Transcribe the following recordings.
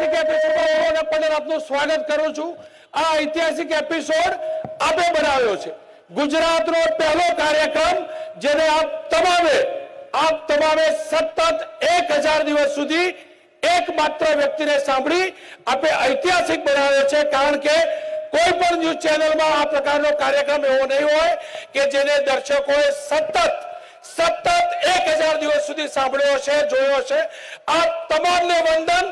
ઐતિહાસિક એપિસોડ પટેલ આપનું સ્વાગત કરું છું। આ ઐતિહાસિક એપિસોડ આપે બનાવ્યો છે ગુજરાતનો પહેલો કાર્યક્રમ જેને આપ તમામે સતત 1000 દિવસ સુધી એકમાત્ર વ્યક્તિને સાંભળી આપે ઐતિહાસિક બનાવ્યો છે। કારણ કે કોઈ પણ ન્યૂઝ ચેનલમાં આ પ્રકારનો કાર્યક્રમ એવો નહીં હોય કે જેને દર્શકોએ સતત 1000 દિવસ સુધી સાંભળ્યો છે, જોયો છે। આ તમામને વંદન,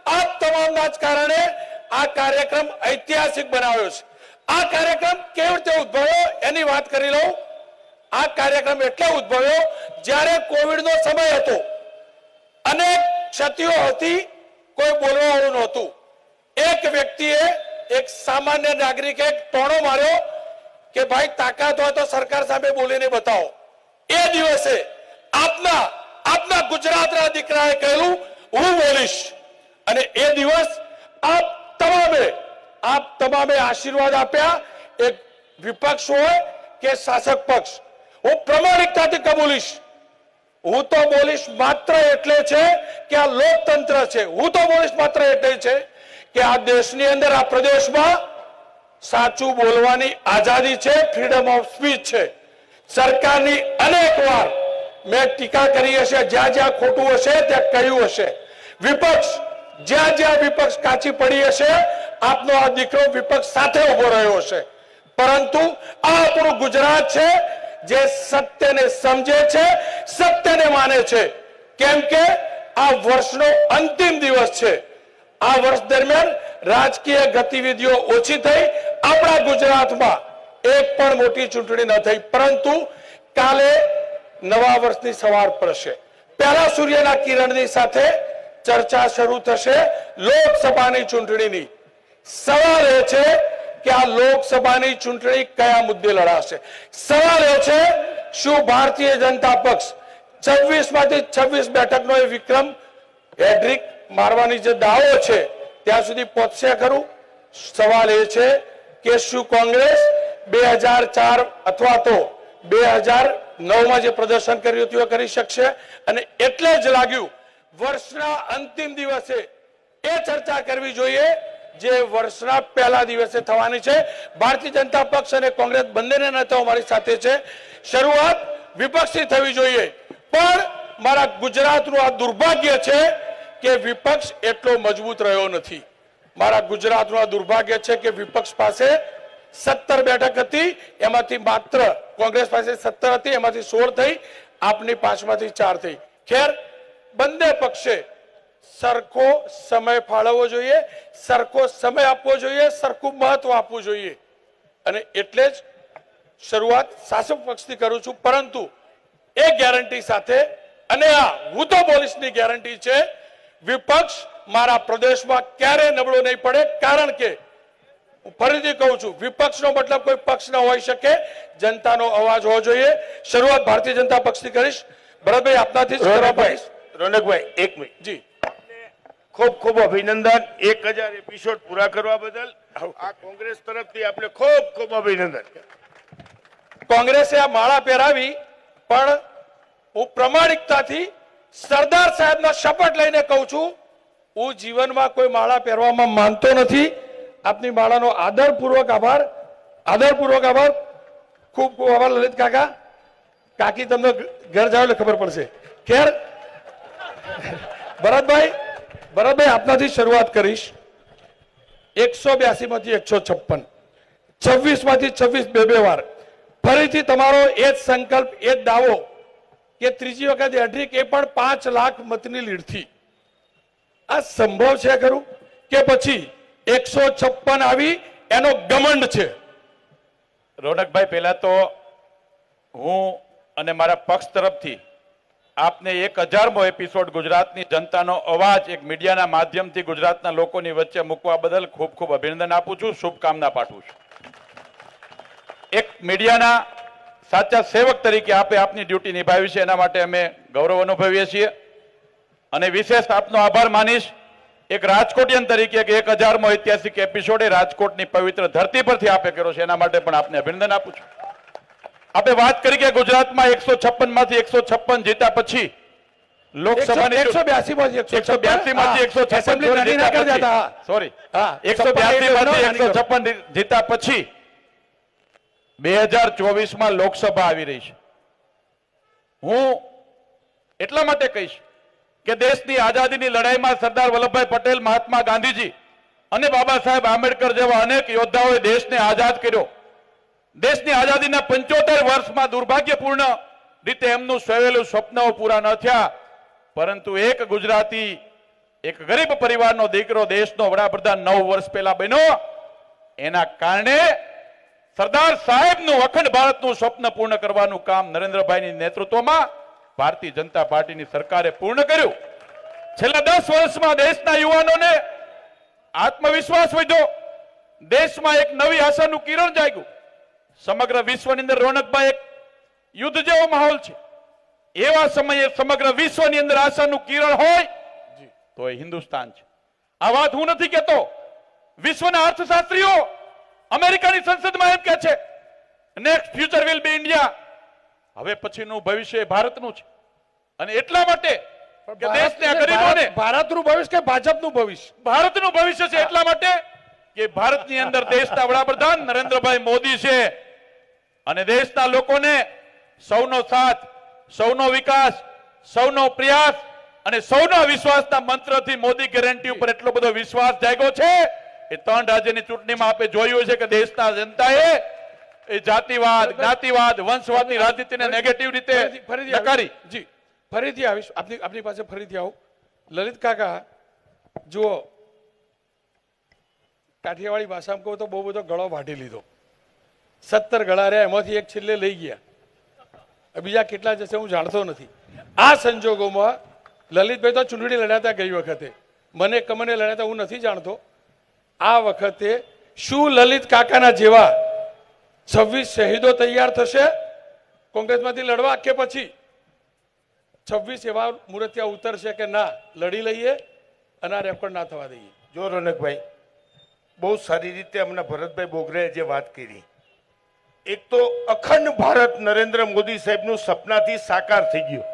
આ તમામના જ કારણે આ કાર્યક્રમ ઐતિહાસિક બનાવ્યો છે। આ કાર્યક્રમ કેવી રીતે ઉદ્ભવ્યો એની વાત કરી લઉં। આ કાર્યક્રમ એટલે ઉદ્ભવ્યો જ્યારે કોવિડનો સમય હતો, અનેક ક્ષતિઓ હતી, કોઈ બોલવા વાળું નહોતું। એક વ્યક્તિએ, એક સામાન્ય નાગરિકે ટોણો માર્યો કે ભાઈ તાકાત હોય તો સરકાર સામે બોલીને બતાવો। એ દિવસે આપના ગુજરાતના દીકરાએ કહેલું હું બોલીશ, અને એ દિવસ આપ તમામે આશીર્વાદ આપ્યા। એક વિપક્ષ હોય કે શાસક પક્ષ, હું પ્રમાણિકતાથી કબૂલીશ। હું તો બોલીશ માત્ર એટલે છે કે આ લોકતંત્ર છે। હું તો બોલીશ માત્ર એટલે છે કે આ દેશની અંદર, આ પ્રદેશમાં સાચું બોલવાની આઝાદી છે, ફ્રીડમ ઓફ સ્પીચ છે। સરકારની અનેક વાર મેં ટીકા કરી હશે, જ્યાં જ્યાં ખોટું હશે ત્યાં કહ્યું હશે। વિપક્ષ જ્યાં વિપક્ષ કાચી પડી હશે, આપનો આ દીકરો વિપક્ષ સાથે ઉભો રહ્યો હશે। પરંતુ આ આપણું ગુજરાત છે જે સત્યને સમજે છે, સત્યને માને છે। કેમ કે આ વર્ષનો અંતિમ દિવસ છે। આ વર્ષ દરમિયાન રાજકીય ગતિવિધિઓ ઓછી થઈ, આપણા ગુજરાતમાં એક પણ મોટી ચૂંટણી ન થઈ, પરંતુ કાલે નવા વર્ષની સવાર પડશે। પહેલા સૂર્યના કિરણની સાથે ચર્ચા શરૂ થશે લોકસભાની ચૂંટણીની। સવાલ એ છે કે આ લોકસભાની ચૂંટણી કયા મુદ્દે લડાશે। સવાલ એ છે, શું ભારતીય જનતા પક્ષ 26 માંથી 26 બેઠકનો એ વિક્રમ હેડ્રિક મારવાની જે દાવો છે ત્યાં સુધી પહોંચશે ખરું? સવાલ એ છે કે શું કોંગ્રેસ 2004 અથવા તો 2009માં જે પ્રદર્શન કર્યું હતું એ કરી શકશે? અને એટલે જ લાગ્યું વર્ષના અંતિમ દિવસે એ ચર્ચા કરવી જોઈએ જે વર્ષના પહેલા દિવસે થવાની છે। ભારતીય જનતા પક્ષ અને કોંગ્રેસ બંનેના નેતાઓ મારી સાથે છે। શરૂઆત વિપક્ષથી થવી જોઈએ, પણ મારા ગુજરાતનું આ દુર્ભાગ્ય છે કે વિપક્ષ એટલો મજબૂત રહ્યો નથી। મારા ગુજરાતનું આ દુર્ભાગ્ય છે કે વિપક્ષ પાસે 17 બેઠક હતી, એમાંથી માત્ર કોંગ્રેસ પાસે 17 હતી, એમાંથી 16 થઈ, આપની 5માંથી 4 થઈ। ખેર, બંને પક્ષે સરખો સમય ફાળવવો જોઈએ, સરખો સમય આપવો જોઈએ, સરખું મહત્વ આપવું જોઈએ। અને એટલે જ શરૂઆત શાસક પક્ષથી કરું છું, પરંતુ એ ગેરંટી સાથે, અને આ હું તો બોલીશની ગેરંટી છે, વિપક્ષ મારા પ્રદેશમાં ક્યારે નબળો નહીં પડે। કારણ કે ફરીથી કહું છું, વિપક્ષનો મતલબ કોઈ પક્ષ ન હોઈ શકે, જનતાનો અવાજ હોવો જોઈએ। શરૂઆત ભારતીય જનતા પક્ષથી કરીશ। ભરતભાઈ, આપનાથી રોનકભાઈ, એક મિનિટ જી, ખૂબ ખૂબ અભિનંદન 1000 એપિસોડ પૂરા કરવા બદલ। આ કોંગ્રેસ તરફથી આપણે ખૂબ ખૂબ અભિનંદન। કોંગ્રેસે આ માળા પહેરાવી, પણ હું પ્રમાણિકતાથી સરદાર સાહેબનો શપથ લઈને કહું છું, હું જીવનમાં કોઈ માળા પહેરવામાં માનતો નથી। આપની માળાનો આદરપૂર્વક આભાર, ખૂબ ખૂબ આભાર લલિત કાકા। કાકી તમને ઘર જાવ એટલે ખબર પડશે। ખેર, ભરતભાઈ આપનાથી શરૂઆત કરીશ। 182 માંથી 156, 26 માંથી 26 બે વાર ફરીથી તમારો એ જ સંકલ્પ, એ જ દાવો કે ત્રીજી વખત હેડ્રિક, એ પણ 5 લાખ મતની લીડથી। આ સંભવ છે ખરું? કે પછી 156 આવી એનો ઘમંડ છે? રોનકભાઈ, પહેલા તો હું અને મારા પક્ષ તરફથી આપને 1000મો એપિસોડ ગુજરાતની જનતાનો અવાજ એક મીડિયાના માધ્યમથી ગુજરાતના લોકોની વચ્ચે મૂકવા બદલ ખૂબ ખૂબ અભિનંદન આપું છું, શુભકામના પાઠવું છું। એક મીડિયાના સાચા સેવક તરીકે આપની ડ્યુટી નિભાવી છે, એના માટે અમે ગૌરવ અનુભવીએ છીએ, અને વિશેષ આપનો આભાર માનીશ એક રાજકોટિયન તરીકે કે 1000મો ઐતિહાસિક એપિસોડ એ રાજકોટની પવિત્ર ધરતી પરથી આપે કર્યો છે, એના માટે પણ આપને અભિનંદન આપું છું। આપણે વાત કરી કે ગુજરાતમાં 156 માંથી 156 જીત્યા પછી લોકસભાની 182 માંથી 182 માંથી 156 એસેમ્બલી નાની ના કરી દેતા હા. સોરી હા, 182 માંથી નાની કરો. 156 જીતા પછી 2024 માં લોકસભા આવી રહી છે. હું એટલા માટે કહીશ કે દેશની આઝાદીની લડાઈમાં સરદાર વલ્લભભાઈ પટેલ, મહાત્મા ગાંધીજી અને બાબા સાહેબ આંબેડકર જેવા અનેક યોદ્ધાઓએ દેશને આઝાદ કર્યો. દેશની આઝાદીના 75 વર્ષમાં દુર્ભાગ્યપૂર્ણ રીતે એમનું સેવેલું સ્વપ્નો પૂરા ન થયા, પરંતુ એક ગુજરાતી, એક ગરીબ પરિવારનો દીકરો દેશનો વડાપ્રધાન 9 વર્ષ પહેલા બન્યો. એના કારણે સરદાર સાહેબનું અખંડ ભારતનું સ્વપ્ન પૂર્ણ કરવાનું કામ નરેન્દ્રભાઈની નેતૃત્વમાં ભારતીય જનતા પાર્ટીની સરકારે પૂર્ણ કર્યું. છેલ્લા 10 વર્ષમાં દેશના યુવાનોને આત્મવિશ્વાસ વધ્યો, દેશમાં એક નવી આશાનું કિરણ જાગ્યું. સમગ્ર વિશ્વની અંદર રોનકભાઈ એક યુદ્ધ જેવો માહોલ છે. એવા સમયે સમગ્ર વિશ્વની અંદર આશાનું કિરણ હોય તો એ હિન્દુસ્તાન છે. આ વાત હું નથી કહેતો, વિશ્વના અર્થશાસ્ત્રીઓ અમેરિકાની સંસદમાં એમ કહે છે next future will be India. હવે પછીનું ભવિષ્ય ભારતનું છે. અને એટલા માટે કે દેશના ગરીબોને ભારતનું ભવિષ્ય કે ભાજપનું ભવિષ્ય? ભારતનું ભવિષ્ય છે. એટલા માટે કે ભારતની અંદર દેશના વડાપ્રધાન નરેન્દ્રભાઈ મોદી છે અને દેશના લોકોને સૌનો સાથ, સૌનો વિકાસ, સૌનો પ્રયાસ અને સૌના વિશ્વાસના મંત્રથી મોદી ગેરંટી ઉપર એટલો બધો વિશ્વાસ જાગ્યો છે. એ 3 રાજ્યની ચૂંટણીમાં આપણે જોયું છે કે દેશના જનતાએ એ જાતિવાદ, જ્ઞાતિવાદ, વંશવાદની રાજનીતિને નેગેટિવ રીતે નકારી. જી, ફરીથી આવીશ આપની પાસે, ફરીથી આવું. લલિત કાકા, જુઓ, કાઠિયાવાડી ભાષામાં કહું તો બહુ બધો ગળો વાઢી લીધો. 17 ગળા રહ્યા, એમાંથી એક છેલ્લે લઈ ગયા. બીજા કેટલા જશે હું જાણતો નથી. આ સંજોગોમાં લલિતભાઈ તો ચૂંટણી લડ્યા ગઈ વખતે, મને લડ્યા હું નથી જાણતો. આ વખતે શું લલિત કાકાના જેવા 26 શહીદો તૈયાર થશે કોંગ્રેસમાંથી લડવા, કે પછી 26 એવા મૂર્તિયા ઉતરશે કે ના લડી લઈએ અને આ રેકોર્ડ ના થવા દઈએ? જો રોનકભાઈ, બહુ સારી રીતે હમણાં ભરતભાઈ બોગરાએ જે વાત કરી, એક તો અખંડ ભારત નરેન્દ્ર મોદી સાહેબનું સપનાથી સાકાર થઈ ગયું.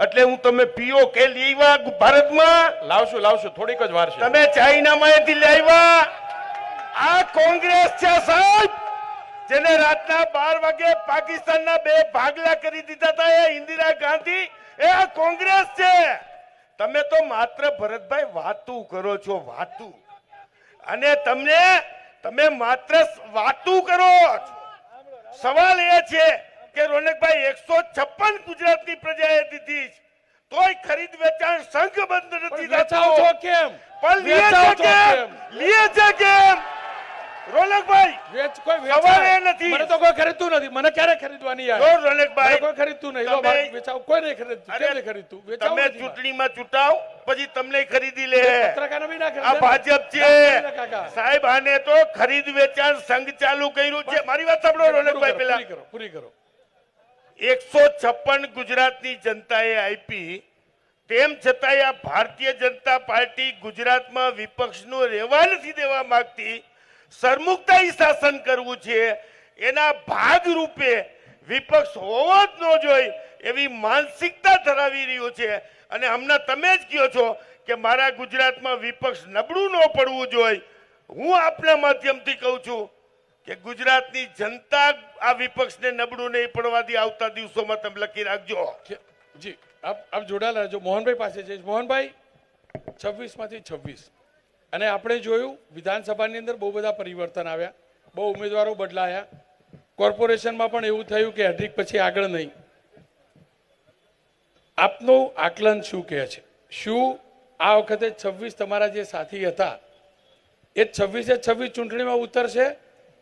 એટલે હું તમે પીઓ કે લેવા ભારતમાં લાવશું થોડીક જ વાર છે. તમે ચાઇનામાંથી લેવા. આ કોંગ્રેસ છે સાહેબ, જેને રાતના 12 વાગે પાકિસ્તાનના 2 ભાગલા કરી દીધા હતા, એ ઇન્દિરા ગાંધી, એ આ કોંગ્રેસ છે. તમે તો માત્ર ભરતભાઈ વાતું કરો છો, વાતું. અને તમે માત્ર વાતું કરો. સવાલ એ છે કે રોનકભાઈ 156 ગુજરાતની પ્રજાએ દીધી, તોય ખરીદ વેચાણ સંઘ બંધ નથી થતો. કેમ પણ લીએ છે કેમ રોનકભાઈ? સવાલ એ નથી. મને તો કોઈ ખરીદતું નથી. મને ક્યારે ખરીદવાની જો રોનકભાઈ, કોઈ ખરીદતું નહીં. લો વેચાવ, કોઈ નહીં ખરીદતું. કેમ નહીં ખરીદતું? વેચાવ તમે ચૂંટણીમાં ચૂંટાવ પછી તમને ખરીદી લે. પત્રકારને બી ના ખરીદે. આ ભાજપ છે સાહેબ. આને તો ખરીદ વેચાણ સંઘ ચાલુ કર્યું છે. મારી વાત સાંભળો રોનકભાઈ, પેલા પૂરી કરો. 156 ગુજરાતની જનતાએ આપી, તેમ છતાંય આ ભારતીય જનતા પાર્ટી ગુજરાતમાં વિપક્ષનું રહેવા નથી દેવા માંગતી. સરમુખતાઈ શાસન કરવું છે, એના ભાગ રૂપે વિપક્ષ હોવો જ ન જોઈએ એવી માનસિકતા ધરાવી રહ્યો છે. અને હમણાં તમે જ કહો છો કે મારા ગુજરાતમાં વિપક્ષ નબળું ન પડવું જોઈએ. હું આપના માધ્યમથી કહું છું કે ગુજરાતની જનતા આ વિપક્ષને નબળું નહીં પડવા દે. આવતા દિવસોમાં તમે લખી રાખજો. જી, આપ જોડાયેલા રહેજો. મોહનભાઈ પાસે જઈશ. મોહનભાઈ, 26 માંથી 26, અને આપણે જોયું વિધાનસભાની અંદર બહુ બધા પરિવર્તન આવ્યા, બહુ ઉમેદવારો બદલાયા. કોર્પોરેશનમાં પણ એવું થયું કે હેડ્રિક પછી આગળ નહીં. આપનું આકલન શું કહે છે? શું આ વખતે 26 તમારા જે સાથી હતા એ 26 ચૂંટણીમાં ઉતરશે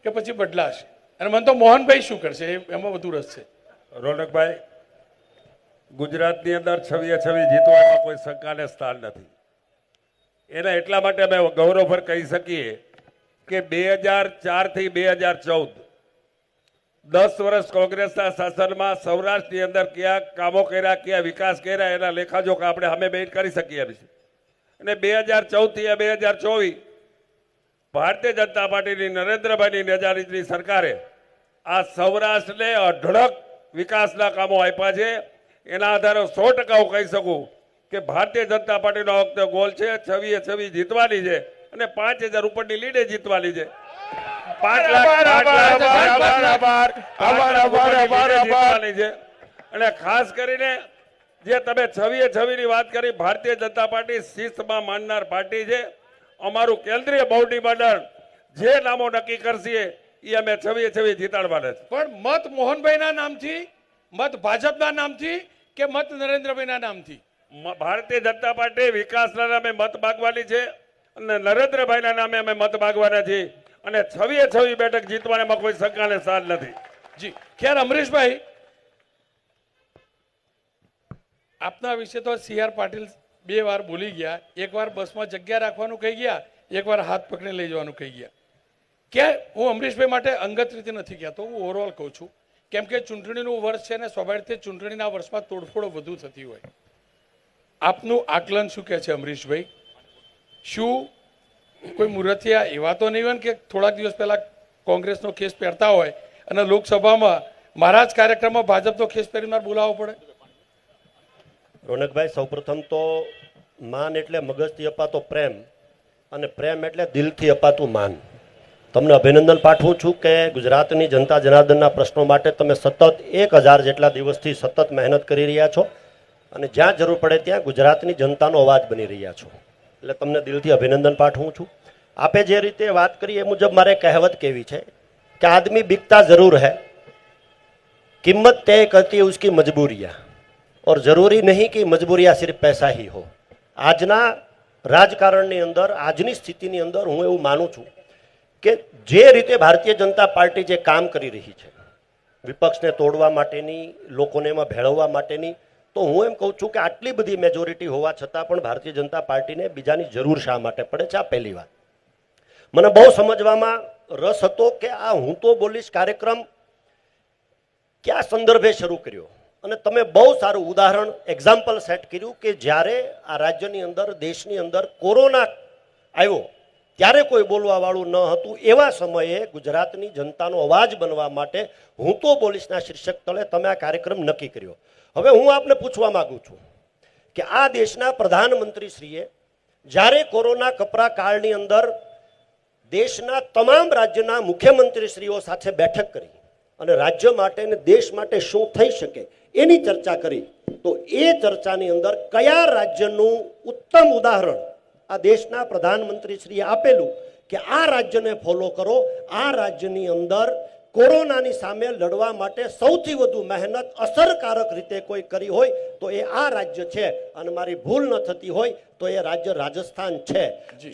કે પછી બદલાશે? અને મને તો મોહનભાઈ શું કરશે એમાં વધુ રસ છે. રોનકભાઈ, ગુજરાતની અંદર 26 જીતવામાં કોઈ શંકાને સ્થાન નથી. એના એટલા માટે અમે ગૌરવભર કહી શકીએ કે 2004 થી 2014 10 વર્ષ કોંગ્રેસના શાસનમાં સૌરાષ્ટ્રની અંદર કયા કામો કર્યા, કયા વિકાસ કર્યા, એના લેખાજોખા આપણે સામે બેઠ કરી શકીએ. અને 2014 થી 2024 ભારતીય જનતા પાર્ટીની નરેન્દ્રભાઈની નેજારીની સરકારે આ સૌરાષ્ટ્રને અઢળક વિકાસના કામો આપ્યા છે. એના આધારે 100% હું કહી શકું કે ભારતીય જનતા પાર્ટીનો આ વખતે ગોલ છે 26 જીતવાની છે અને 5000 ઉપરની લીડે જીતવાની છે. 5 લાખ જીતવાની છે. અને ખાસ કરીને જે તમે 26 ની વાત કરી, ભારતીય જનતા પાર્ટી શિસ્તમાં માનનાર પાર્ટી છે. અમારું કેન્દ્રીય બોર્ડની મંડળ જે નામો નક્કી કરશે એ અમે 26 જીતાડવાના છે. પણ મત મોહનભાઈના નામથી, મત ભાજપના નામથી કે મત નરેન્દ્રભાઈના નામથી? ભારતીય જનતા પાર્ટી વિકાસના નામે મત માગવાની છે અને નરેન્દ્રભાઈના નામે અમે મત માગવાના છીએ અને 26 બેઠક જીતવાનામાં કોઈ શંકાને સ્થાન નથી. જી ખેર, અમરીશભાઈ, આપના વિશે તો CR પાટીલ 2 વાર બોલી ગયા. એકવાર બસમાં જગ્યા રાખવાનું કહી ગયા, એકવાર હાથ પકડી લઈ જવાનું કહી ગયા. કે હું અમરીશભાઈ માટે અંગત રીતે નથી કહેતો, હું ઓવરઓલ કહું છું. કેમ કે ચૂંટણીનું વર્ષ છે ને સ્વાભાવિક ચૂંટણીના વર્ષમાં તોડફોડો વધુ થતી હોય. આપનું આકલન શું કહે છે અમરીશભાઈ? શું કોઈ મુરતિયા એવા તો નહીં હોય કે થોડાક દિવસ પહેલા કોંગ્રેસનો ખેસ પહેરતા હોય અને લોકસભામાં મારા જ કાર્યક્રમમાં ભાજપનો ખેસ પહેરીને બોલાવવો પડે? રોનકભાઈ, સૌપ્રથમ તો માન એટલે મગજથી અપાતો પ્રેમ અને પ્રેમ એટલે દિલથી અપાતું માન. તમને અભિનંદન પાઠવું છું કે ગુજરાતની જનતા જનાર્દનના પ્રશ્નો માટે તમે સતત 1000 જેટલા દિવસથી સતત મહેનત કરી રહ્યા છો અને જ્યાં જરૂર પડે ત્યાં ગુજરાતની જનતાનો અવાજ બની રહ્યા છો. એટલે તમને દિલથી અભિનંદન પાઠવું છું. આપે જે રીતે વાત કરી એ મુજબ મારે કહેવત કેવી છે કે આદમી બીકતા જરૂર है, કિંમત तय करती है उसकी मजबूरियां, और जरूरी नहीं कि मजबूरियां सिर्फ पैसा ही हो. આજના રાજકારણની અંદર, આજની સ્થિતિની અંદર હું એવું માનું છું કે જે રીતે ભારતીય જનતા પાર્ટી જે કામ કરી રહી છે, વિપક્ષને તોડવા માટેની, લોકોને એમાં ભેળવવા માટેની, તો હું એમ કહું છું કે આટલી બધી મેજોરિટી હોવા છતાં પણ ભારતીય જનતા પાર્ટીને બીજાની જરૂર શા માટે પડે છે? આ પહેલી વાત. મને બહુ સમજવામાં રસ હતો કે આ હું તો બોલીશ કાર્યક્રમ કયા સંદર્ભે શરૂ કર્યો અને તમે બહુ સારું ઉદાહરણ, એક્ઝામ્પલ સેટ કર્યું કે જ્યારે આ રાજ્યની અંદર, દેશની અંદર કોરોના આવ્યો ત્યારે કોઈ બોલવા વાળું ન હતું. એવા સમયે ગુજરાતની જનતાનો અવાજ બનવા માટે હું તો બોલીશના શીર્ષક તળે તમે આ કાર્યક્રમ નક્કી કર્યો. હવે હું આપને પૂછવા માંગુ છું કે આ દેશના પ્રધાનમંત્રીશ્રીએ જ્યારે કોરોના કપરા કાળની અંદર દેશના તમામ રાજ્યના મુખ્યમંત્રીશ્રીઓ સાથે બેઠક કરી અને રાજ્ય માટે અને દેશ માટે શું થઈ શકે એની ચર્ચા કરી, તો એ ચર્ચાની અંદર કયા રાજ્યનું ઉત્તમ ઉદાહરણ આ દેશના પ્રધાનમંત્રીશ્રીએ આપેલું કે આ રાજ્યને ફોલો કરો, આ રાજ્યની અંદર કોરોનાની સામે લડવા માટે સૌથી વધુ મહેનત અસરકારક રીતે કોઈ કરી હોય તો એ આ રાજ્ય છે અને મારી ભૂલ ન થતી હોય તો એ રાજ્ય રાજસ્થાન છે.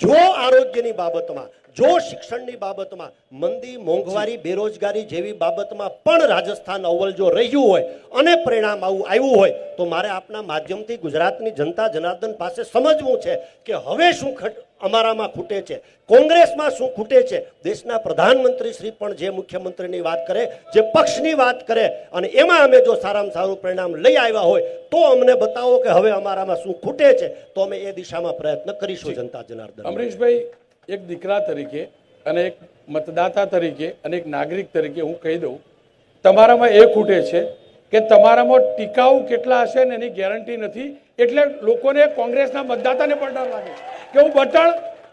જો આરોગ્યની બાબતમાં, જો શિક્ષણની બાબતમાં, મંદી, મોંઘવારી, બેરોજગારી જેવી બાબતમાં પણ રાજસ્થાન અવ્વલ જો રહ્યું હોય અને પરિણામ આવું આવ્યું હોય તો મારે આપના માધ્યમથી ગુજરાતની જનતા જનાર્દન પાસે સમજવું છે કે હવે શું અમારામાં ખૂટે છે, કોંગ્રેસમાં શું ખૂટે છે. દેશના પ્રધાનમંત્રી શ્રી પણ જે મુખ્યમંત્રીની વાત કરે, જે પક્ષની વાત કરે અને એમાં અમે જો સારામાં સારું પરિણામ લઈ આવ્યા હોય તો અમને બતાવો કે હવે અમારામાં શું ખૂટે છે, તો અમે એ દિશામાં પ્રયત્ન કરીશું. જનતા જનાર્દન, અમરીશભાઈ, એક દીકરા તરીકે અને એક મતદાતા તરીકે અને એક નાગરિક તરીકે હું કહી દઉં, તમારામાં એ ખૂટે છે કે તમારામાં ટીકાઉ કેટલા હશે ને એની ગેરંટી નથી. એટલે લોકોને, કોંગ્રેસના મતદાતાને પણ ડર લાગે કે હું બટન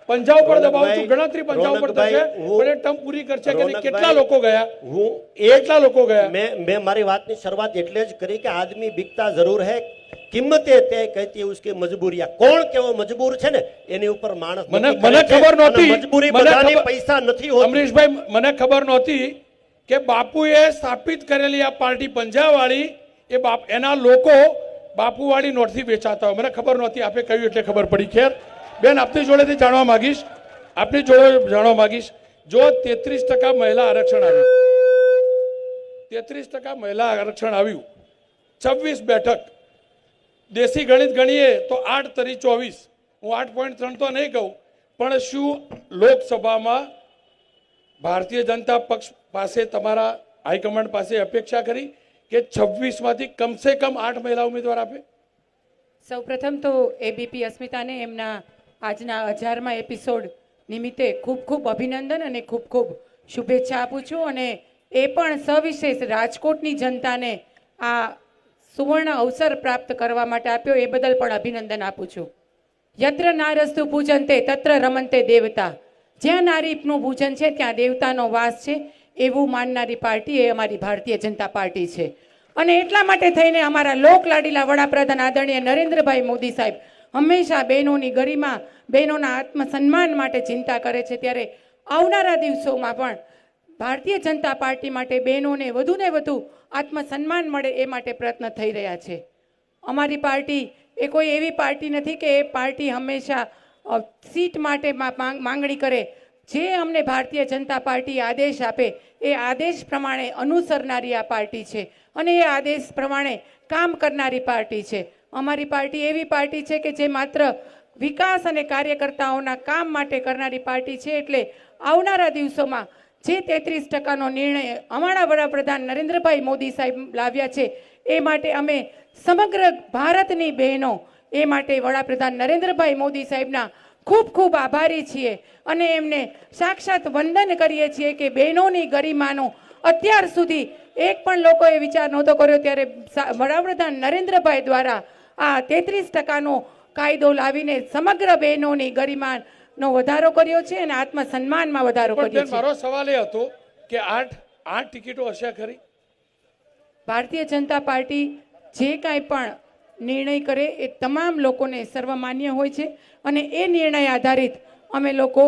પંજા ઉપર દબાવું છું, ગણતરી પંજા ઉપર થશે પણ એ ટર્મ પૂરી કરશે કે નહીં. કેટલા લોકો ગયા? હું કેટલા લોકો ગયા? મેં મારી વાતની શરૂઆત એટલે જ કરી કે આદમી બીકતા જરૂર હે, કિંમતે તે કહેતી ઉસકી મજબૂરિયા. કોણ કેવો મજબૂર છે ને એની ઉપર માણસ મને ખબર નહોતી, મજબૂરી બધાની પૈસા નથી હોતી. અમરીશભાઈ, મને ખબર નહોતી કે બાપુએ સ્થાપિત કરેલી આ પાર્ટી પંજાવાળી એ એના લોકો બાપુવાળી નોટથી વેચાતા હોય. મને ખબર નહોતી, આપે કહ્યું એટલે ખબર પડી. ખેર બેન, આપની જોડેથી જાણવા માંગીશ, જો 33% મહિલા આરક્ષણ આવ્યું, 33% મહિલા આરક્ષણ આવ્યું, 26 બેઠક, દેશી ગણિત ગણીએ તો 8 તરી 24, હું 8.3 તો નહીં કહું, પણ શું લોકસભામાં ભારતીય જનતા પક્ષ પાસે, તમારા હાઈકમાન્ડ પાસે અપેક્ષા કરી કે 26માંથી કમસે કમ 8 મહિલા ઉમેદવાર આપે? સૌપ્રથમ તો એબીપી અસ્મિતાને એમના આજના 1000મા એપિસોડ નિમિત્તે ખૂબ ખૂબ અભિનંદન અને ખૂબ ખૂબ શુભેચ્છા આપું છું અને એ પણ સવિશેષ રાજકોટની જનતાને આ સુવર્ણ અવસર પ્રાપ્ત કરવા માટે આપ્યો એ બદલ પણ અભિનંદન આપું છું. યત્ર નારસ્તુ પૂજન્તે તત્ર રમંતે દેવતા. જ્યાં નારીનું પૂજન છે ત્યાં દેવતાનો વાસ છે એવું માનનારી પાર્ટી એ અમારી ભારતીય જનતા પાર્ટી છે. અને એટલા માટે થઈને અમારા લોકલાડીલા વડાપ્રધાન આદરણીય નરેન્દ્રભાઈ મોદી સાહેબ હંમેશા બહેનોની ગરિમા, બહેનોના આત્મસન્માન માટે ચિંતા કરે છે. ત્યારે આવનારા દિવસોમાં પણ ભારતીય જનતા પાર્ટી માટે બહેનોને વધુને વધુ આત્મસન્માન મળે એ માટે પ્રયત્ન થઈ રહ્યા છે. અમારી પાર્ટી એ કોઈ એવી પાર્ટી નથી કે એ પાર્ટી હંમેશા સીટ માટે માંગણી કરે. જે અમને ભારતીય જનતા પાર્ટી આદેશ આપે એ આદેશ પ્રમાણે અનુસરનારી આ પાર્ટી છે અને એ આદેશ પ્રમાણે કામ કરનારી પાર્ટી છે. અમારી પાર્ટી એવી પાર્ટી છે કે જે માત્ર વિકાસ અને કાર્યકર્તાઓના કામ માટે કરનારી પાર્ટી છે. એટલે આવનારા દિવસોમાં જે 33% નિર્ણય અમારા વડાપ્રધાન નરેન્દ્રભાઈ મોદી સાહેબ લાવ્યા છે એ માટે અમે સમગ્ર ભારતની બહેનો એ માટે વડાપ્રધાન નરેન્દ્રભાઈ મોદી સાહેબના ખૂબ ખૂબ આભારી છીએ અને એમને સાક્ષાત વંદન કરીએ છીએ કે બહેનોની ગરિમાનો અત્યાર સુધી એક પણ લોકોએ વિચાર નહોતો કર્યો, ત્યારે વડાપ્રધાન નરેન્દ્રભાઈ દ્વારા આ 33%નો કાયદો લાવીને સમગ્ર બહેનોની ગરિમાનો વધારો કર્યો છે અને આત્મસન્માનમાં વધારો પણ કર્યો બેન, છે. મારો સવાલ એ હતો કે આઠ ટિકિટો હશે ખરી? ભારતીય જનતા પાર્ટી જે કાંઈ પણ નિર્ણય કરે એ તમામ લોકોને સર્વમાન્ય હોય છે અને એ નિર્ણય આધારિત અમે લોકો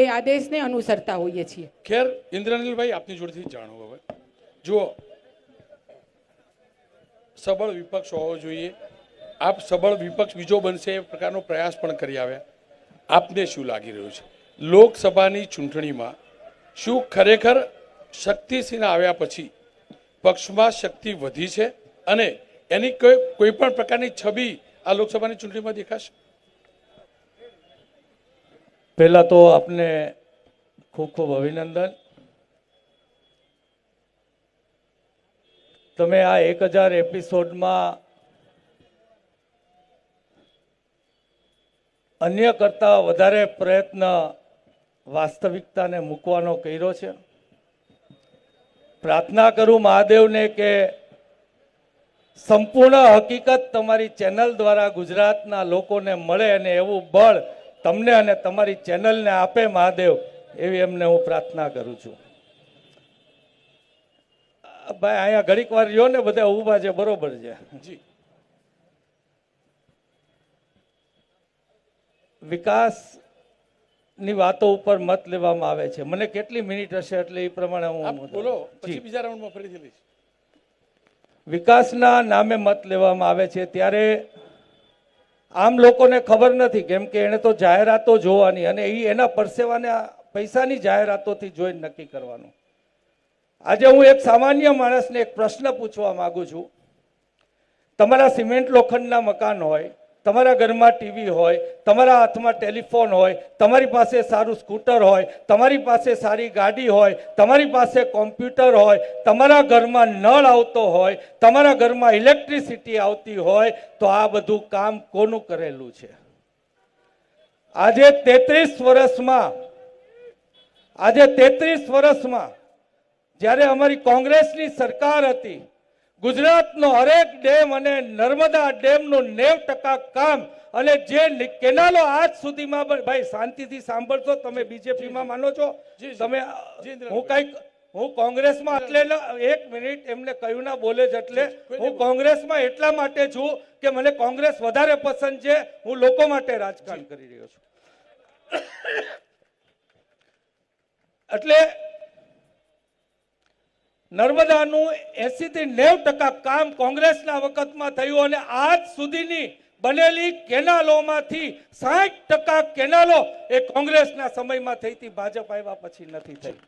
એ આદેશને અનુસરતા હોઈએ છીએ. ખેર, ઇન્દ્રનીલભાઈ આપની જોડેથી જાણો. હવે જુઓ, સબળ વિપક્ષ હોવો જોઈએ. આપ સબળ વિપક્ષ બીજો બનશે એ પ્રકારનો પ્રયાસ પણ કરી આવ્યા. આપને શું લાગી રહ્યું છે લોકસભાની ચૂંટણીમાં? શું ખરેખર શક્તિસિંહ આવ્યા પછી પક્ષમાં શક્તિ વધી છે અને એની કોઈ પણ પ્રકારની છબી આ લોકસભાની ચૂંટણીમાં દેખાશે? પહેલા તો આપને ખૂબ ખૂબ અભિનંદન. તમે આ 1000 એપિસોડમાં અન્ય કરતા વધારે પ્રયત્ન વાસ્તવિકતાને મૂકવાનો કર્યો છે. પ્રાર્થના કરું મહાદેવને કે સંપૂર્ણ હકીકત તમારી ચેનલ દ્વારા ગુજરાતના લોકોને મળે અને એવું બળ તમને અને તમારી ચેનલને આપે મહાદેવ, એવી એમને હું પ્રાર્થના કરું છું. ભાઈ અહીંયા ઘડીક વાર રહ્યો ને, બધા ઊભા છે, બરોબર છે જી. વિકાસની વાતો ઉપર મત લેવામાં આવે છે. મને કેટલી મિનિટ હશે એટલે એ પ્રમાણે આપ હું બોલો, પછી બીજા રાઉન્ડમાં ફરીથી લઈશ. વિકાસના નામે મત લેવામાં આવે છે ત્યારે આમ લોકોને ખબર નથી, કેમ કે એને તો જાહેરાતો જોવાની અને એના પરસેવાના પૈસાની જાહેરાતોથી જોઈને નક્કી કરવાનું. આજે હું એક સામાન્ય માણસને એક પ્રશ્ન પૂછવા માંગુ છું. તમારા સિમેન્ટ લોખંડના મકાન હોય, તમારા ઘરમાં ટીવી હોય, તમારા હાથમાં ટેલિફોન હોય, તમારી પાસે સારું સ્કૂટર હોય, તમારી પાસે સારી ગાડી હોય, તમારી પાસે કોમ્પ્યુટર હોય, તમારા ઘરમાં નળ આવતો હોય, તમારા ઘરમાં ઇલેક્ટ્રિસિટી આવતી હોય, તો આ બધું કામ કોનું કરેલું છે? આજે 33 વર્ષમાં જ્યારે અમારી કોંગ્રેસની સરકાર હતી, ગુજરાતનો હરેક ડેમ અને નર્મદા ડેમનું 90% કામ અને જે કેનાલો આજ સુધીમાં, ભાઈ શાંતિથી સાંભળશો, તમે બીજેપીમાં માનો છો? તમે હું કોંગ્રેસમાં એટલે એક મિનિટ એમને કહ્યું ના બોલે જ એટલે હું કોંગ્રેસમાં એટલા માટે છું કે મને કોંગ્રેસ વધારે પસંદ છે. હું લોકો માટે રાજકારણ કરી રહ્યો છું. એટલે નર્મદાનું 80 થી 90% કામ કોંગ્રેસના વખતમાં થયું અને આજ સુધીની બનેલી કેનાલોમાંથી 60% કેનાલો એ કોંગ્રેસના સમયમાં થઈ હતી, ભાજપ આવ્યા પછી નથી થઈ.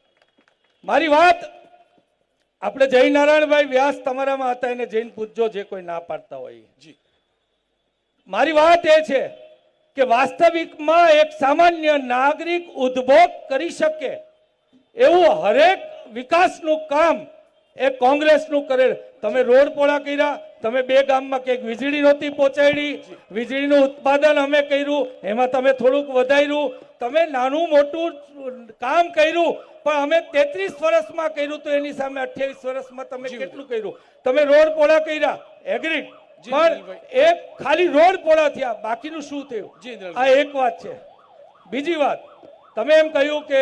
મારી વાત આપણે જયનારાયણભાઈ વ્યાસ તમારામાં હતા, એને જઈને પૂછજો જે કોઈ ના પાડતા હોય. જી, મારી વાત એ છે કે વાસ્તવિકમાં એક સામાન્ય નાગરિક ઉદ્ભોગ કરી શકે એવું હરેક વિકાસનું કામ એ કોંગ્રેસનું કરેલ. તમે રોડ પોળા કર્યા, તમે 2 ગામમાં ક્યાંક વીજળી નહોતી પહોંચાડી, વીજળીનું ઉત્પાદન અમે કર્યું, એમાં તમે થોડુંક વધાર્યું, તમે નાનું મોટું કામ કર્યું, પણ અમે 33 વર્ષમાં કર્યું તો એની સામે 28 વર્ષમાં તમે કેટલું કર્યું? તમે રોડ પોળા કર્યા, એગ્રી, પણ એક ખાલી રોડ પોળા થયા, બાકીનું શું થયું? આ એક વાત છે. બીજી વાત, તમે એમ કહ્યું કે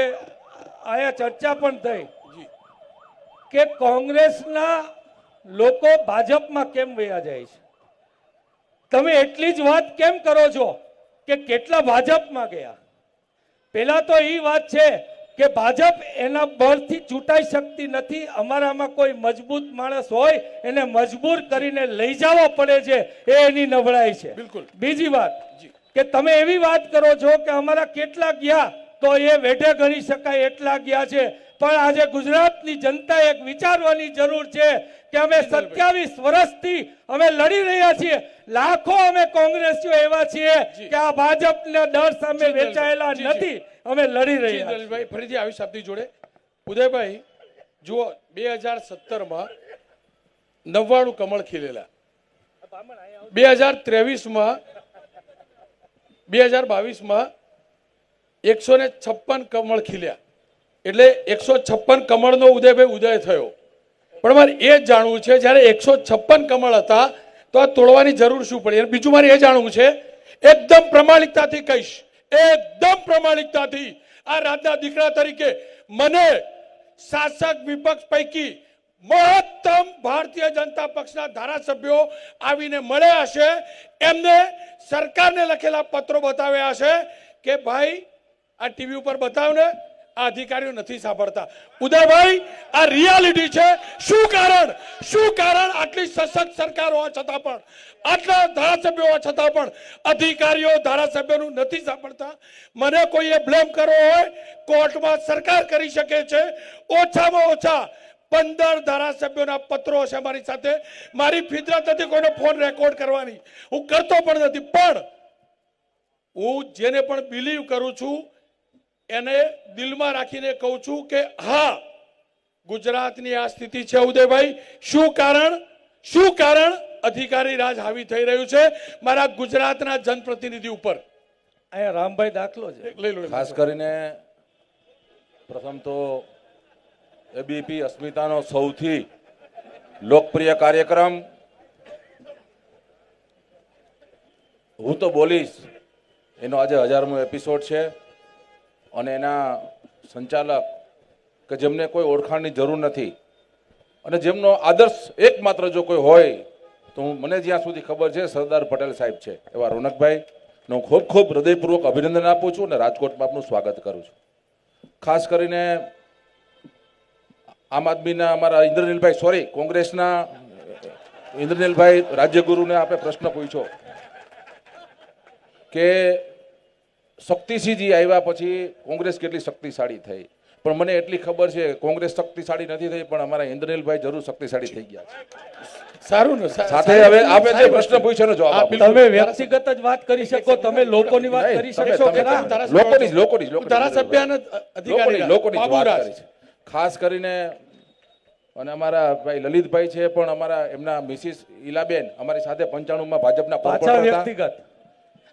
અહીંયા ચર્ચા પણ થઈ કે કોંગ્રેસના લોકો ભાજપમાં કેમ વયા જાય છે. તમે એટલી જ વાત કેમ કરો છો કે કેટલા ભાજપમાં ગયા? પેલા તો એ વાત છે કે ભાજપ એના બળથી ચૂંટાઈ શકતી નથી. અમારામાં કોઈ મજબૂત માણસ હોય એને મજબૂર કરીને લઈ જવો પડે છે, એ એની નબળાઈ છે. બિલકુલ. બીજી વાત કે તમે એવી વાત કરો છો કે અમારા કેટલા ગયા, તો એ વેઢે ગણી શકાય એટલા ગયા છે. પણ આજે ગુજરાતની જનતાએ એક વિચારવાની જરૂર છે કે અમે 27 વર્ષથી અમે લડી રહ્યા છીએ. લાખો અમે કોંગ્રેસીઓ એવા છીએ કે આ ભાજપના ડર સામે વેચાયેલા નથી. અમે લડી રહ્યા છીએ. ભાઈ ફરીથી આવીશ આપની જોડે. ઉદયભાઈ જુઓ, 2017માં 99 કમળ ખીલેલા, 2023માં 2022માં 156 કમળ ખીલ્યા, એટલે 156 કમળનો ઉદયભાઈ ઉદય થયો. પણ મારે એ જાણવું છે, જ્યારે 156 કમળ હતા તો આ તોડવાની જરૂર શું પડી? અને બીજું મારે એ જાણવું છે, એકદમ પ્રમાણિકતાથી કહીશ, એકદમ પ્રમાણિકતાથી આ રાજના દીકરા તરીકે મને શાસક વિપક્ષ પૈકી મહત્તમ ભારતીય જનતા પક્ષના ધારાસભ્યો આવીને મળ્યા હશે, એમને સરકારને લખેલા પત્રો બતાવ્યા હશે કે ભાઈ આ ટીવી ઉપર બતાવને, આ અધિકારીઓ નથી સાંભળતા. ઉદયભાઈ, આ રિયાલિટી છે. શું કારણ આટલી સશક્ત સરકાર હોવા છતાં પણ, આટલા ધારાસભ્યો હોવા છતાં પણ અધિકારીઓ ધારાસભ્યોનું નથી સાંભળતા? મને કોઈએ બ્લેમ કરવો હોય, કોર્ટમાં સરકાર કરી શકે છે. ઓછામાં ઓછા 15 ધારાસભ્યોના પત્રો છે મારી સાથે. મારી ફિતરત નથી કોઈનો ફોન રેકોર્ડ કરવાની, હું કરતો પણ નથી. પણ હું જેને પણ બિલીવ કરું છું એને દિલમાં રાખીને કહું છું કે હા, ગુજરાતની આ સ્થિતિ છે. ઉદયભાઈ, શું કારણ અધિકારી રાજ હાવી થઈ રહ્યું છે મારા ગુજરાતના જનપ્રતિનિધિ ઉપર? અહીંયા રામભાઈ દાખલો છે. લઈ લો. ખાસ કરીને પ્રથમ તો એબીપી અસ્મિતાનો સૌથી લોકપ્રિય કાર્યક્રમ હું તો બોલીશ એનો આજે 1000મો એપિસોડ છે. અને એના સંચાલક કે જેમને કોઈ ઓળખાણની જરૂર નથી અને જેમનો આદર્શ એકમાત્ર જો કોઈ હોય તો મને જ્યાં સુધી ખબર છે સરદાર પટેલ સાહેબ છે. એવા રોનકભાઈનો ખૂબ ખૂબ હૃદયપૂર્વક અભિનંદન આપું છું અને રાજકોટમાં આપનું સ્વાગત કરું છું. ખાસ કરીને આમ આદમીના અમારા કોંગ્રેસના ઇન્દ્રનીલભાઈ રાજ્યગુરુને આપણે પ્રશ્ન પૂછ્યો કે શક્તિસિંહજી આવ્યા પછી કોંગ્રેસ કેટલી શક્તિશાળી થઈ, પણ મને એટલી ખબર છે કોંગ્રેસ શક્તિશાળી નથી થઈ, પણ અમારા ઇન્દ્રનીલભાઈ જરૂર શક્તિશાળી થઈ ગયા છે. સારું ને? સાથે હવે આપણે જે પ્રશ્ન પૂછ્યોનો જવાબ આપો. તમે વ્યક્તિગત જ વાત કરી શકો, તમે લોકોની વાત કરી શકશો ખરા? લોકોની ધારાસભ્યના અધિકારી લોકોની જ વાત કરી છે. ખાસ કરીને અને અમારા ભાઈ લલિતભાઈ છે, પણ અમારા એમના મિસિસ ઈલાબેન અમારી સાથે 95માં ભાજપના પાછા કોર્પોરેટર વ્યક્તિગત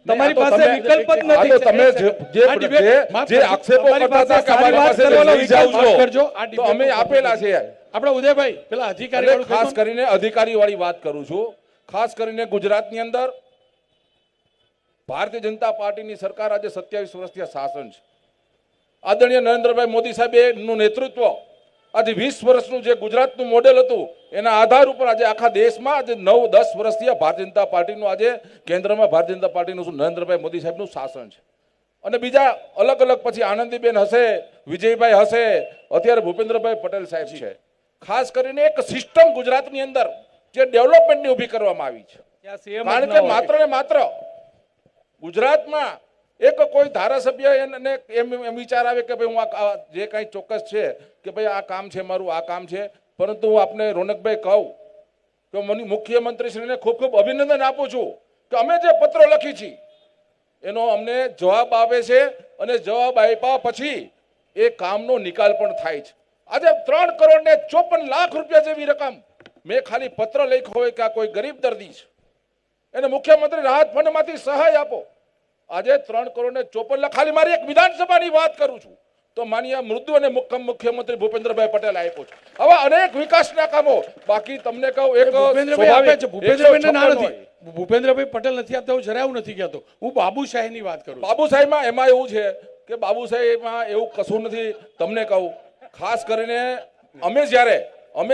તમારી પાસે વિકલ્પ જ નથી. તમે જે આક્ષેપો કરતા હતા કે અમારી પાસે લઈ જાવ છો, તો અમે આપેલા છે. આપણે ઉદયભાઈ પેલા અધિકારી વાળું ખાસ કરીને અધિકારી વાળી વાત કરું છું. ખાસ કરીને ગુજરાતની અંદર ભારતીય જનતા પાર્ટીની સરકાર આજે 27 વર્ષથી શાસન છે. આદરણીય નરેન્દ્રભાઈ મોદી સાહેબનું નેતૃત્વ આજે 20 વર્ષનું જે ગુજરાતનું મોડેલ હતું એના આધાર ઉપર આજે આખા દેશમાં આજે 9-10 વર્ષથી ભારતીય જનતા પાર્ટીનું આજે કેન્દ્રમાં ભારતીય જનતા પાર્ટીનું નરેન્દ્રભાઈ મોદી સાહેબનું શાસન છે. અને બીજા અલગ અલગ પછી આનંદીબેન હશે, વિજયભાઈ હશે, અત્યારે ભૂપેન્દ્રભાઈ પટેલ સાહેબ છે. ખાસ કરીને એક સિસ્ટમ ગુજરાતની અંદર જે ડેવલપમેન્ટની ઊભી કરવામાં આવી છે. કારણ કે માત્ર ને માત્ર ગુજરાતમાં એક કોઈ ધારાસભ્ય એને એમ વિચાર આવે કે ભાઈ હું આ જે કાંઈ ચોક્કસ છે કે ભાઈ આ કામ છે મારું, આ કામ છે, પરંતુ હું આપને રોનકભાઈ કહું કે મને મુખ્યમંત્રીશ્રીને ખૂબ ખૂબ અભિનંદન આપું છું કે અમે જે પત્રો લખી છે એનો અમને જવાબ આવે છે અને જવાબ આપ્યા પછી એ કામનો નિકાલ પણ થાય છે. આજે 3 કરોડ ને 54 લાખ રૂપિયા જેવી રકમ મેં ખાલી પત્ર લખ્યો હોય કે આ કોઈ ગરીબ દર્દી છે એને મુખ્યમંત્રી રાહત ફંડમાંથી સહાય આપો. આજે 3 કરોડ ને 54 લાખ, ખાલી મારી એક વિધાનસભાની વાત કરું છું, તો માનીય મૃદુ અને મુખ્યમંત્રી ભૂપેન્દ્રભાઈ પટેલ આપ્યો છે. આવા અનેક વિકાસના કામો. બાકી તમને કહું એક ભૂપેન્દ્રભાઈ આપે છે, ભૂપેન્દ્રભાઈને ના 156 નથી, ભૂપેન્દ્રભાઈ પટેલ નથી આપતા, હું જરાય એવું નથી કહેતો, હું બાબુશાહીની વાત કરું છું. બાબુસાહેબમાં એમાં એવું છે કે બાબુસાહેબમાં એવું કશું નથી. તમને કહું ખાસ કરીને અમે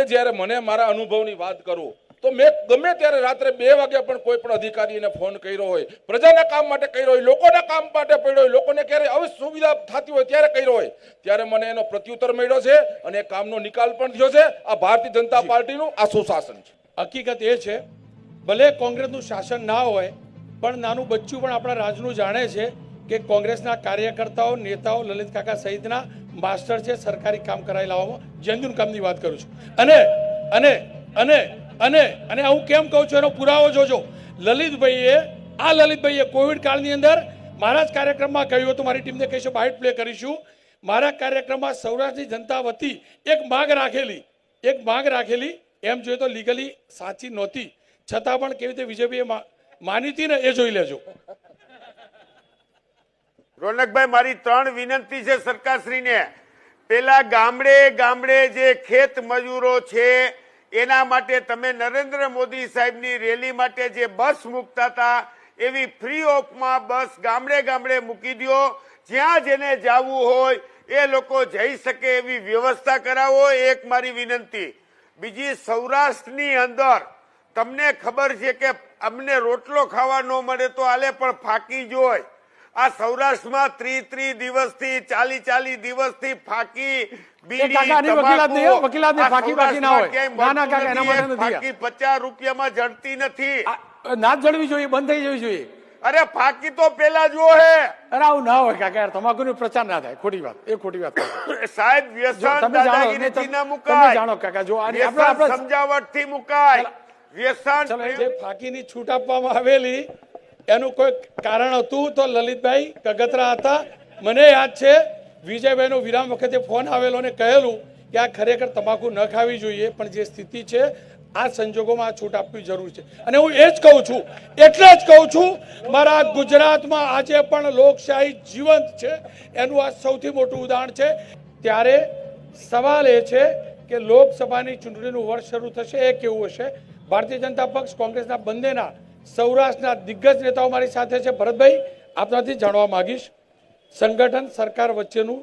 જ્યારે મને મારા અનુભવની વાત કરું તો મેં ગમે ત્યારે રાત્રે 2 વાગ્યા પણ કોઈ પણ અધિકારીને ફોન કર્યો હોય, પ્રજાના કામ માટે કર્યો હોય, લોકોના કામ માટે પડ્યો હોય, લોકોને ક્યારે આવી સુવિધા થતી હોય ત્યારે કર્યો હોય, ત્યારે મને એનો પ્રત્યુત્તર મળ્યો છે અને એ કામનો નિકાલ પણ થયો છે. આ ભારતીય જનતા પાર્ટીનું આ સુશાસન છે. હકીકત એ છે, ભલે કોંગ્રેસનું શાસન ના હોય પણ નાનું બચ્ચું પણ આપણા રાજનું જાણે છે કે કોંગ્રેસના કાર્યકર્તાઓ, નેતાઓ, લલિત કાકા સહિતના માસ્ટર છે સરકારી કામ કરાવી લાવવામાં. જેન્યુન કામની વાત કરું છું. અને અને અને અને અને હું કેમ કહું છું એનો પુરાવો જોજો. લલિતભાઈએ કોવિડ કાળની અંદર મારા જ કાર્યક્રમમાં કહ્યું હતું, મારી ટીમને કહીશું, બાઇટ પ્લે કરીશું, મારા કાર્યક્રમમાં સૌરાષ્ટ્રની જનતા વતી એક માંગ રાખેલી, એમ જોઈએ તો લીગલી સાચી નહોતી, છતાં પણ કેવી રીતે વિજયભાઈએ માની હતી ને એ જોઈ લેજો. રોનકભાઈ, મારી 3 વિનંતી છે સરકારશ્રીને. પેલા ગામડે જે ખેત મજૂરો છે એના માટે તમે નરેન્દ્ર મોદી સાહેબની રેલી માટે જે બસ મૂકતા હતા એવી ફ્રી ઓફમાં બસ ગામડે મૂકી દો. જ્યાં જેને જવું હોય એ લોકો જઈ શકે એવી વ્યવસ્થા કરાવો. એક મારી વિનંતી. બીજી, સૌરાષ્ટ્રની અંદર તમને ખબર છે કે અમને રોટલો ખાવા ન મળે તો આલે પણ ફાકી જોય. આ સૌરાષ્ટ્રમાં 30 દિવસથી 40 દિવસથી ફાકી ફાકી 50 રૂપિયામાં જડતી નથી. ના જળવી જોઈએ, બંધ થઈ જવી જોઈએ. અરે ફાકી તો પેલા જો હે. અરે આવું ના હોય કાકા, યાર તમાકુનો પ્રચાર ના થાય, ખોટી વાત. સાહેબ, વ્યસન દાદાગીરીથી ના મુકાય. તમે જાણો કાકા, જો આપણે સમજાવટથી મુકાય. વ્યસન જે ફાકીની છૂટ આપવામાં આવેલી એનું કોઈ કારણ હતું તો લલિતભાઈ કગતરા હતા. મને યાદ છે વિજયભાઈનો વિરામ વખતે ફોન આવેલો અને કહેલું કે આ ખરેખર તમાકુ ન ખાવી જોઈએ, પણ જે સ્થિતિ છે આ સંજોગોમાં આ છૂટ આપવી જરૂર છે. અને હું એ જ કહું છું, એટલે જ કહું છું, મારા ગુજરાતમાં આજે પણ લોકશાહી જીવંત છે એનું આ સૌથી મોટું ઉદાહરણ છે. ત્યારે સવાલ એ છે કે લોકસભાની ચૂંટણીનું વર્ષ શરૂ થશે, એ કેવું હશે. ભારતીય જનતા પક્ષ, કોંગ્રેસના બંનેના સૌરાષ્ટ્રના દિગ્ગજ નેતાઓ મારી સાથે છે. ભરતભાઈ, આપનાથી જાણવા માંગીશ, સંગઠન સરકાર વચ્ચેનું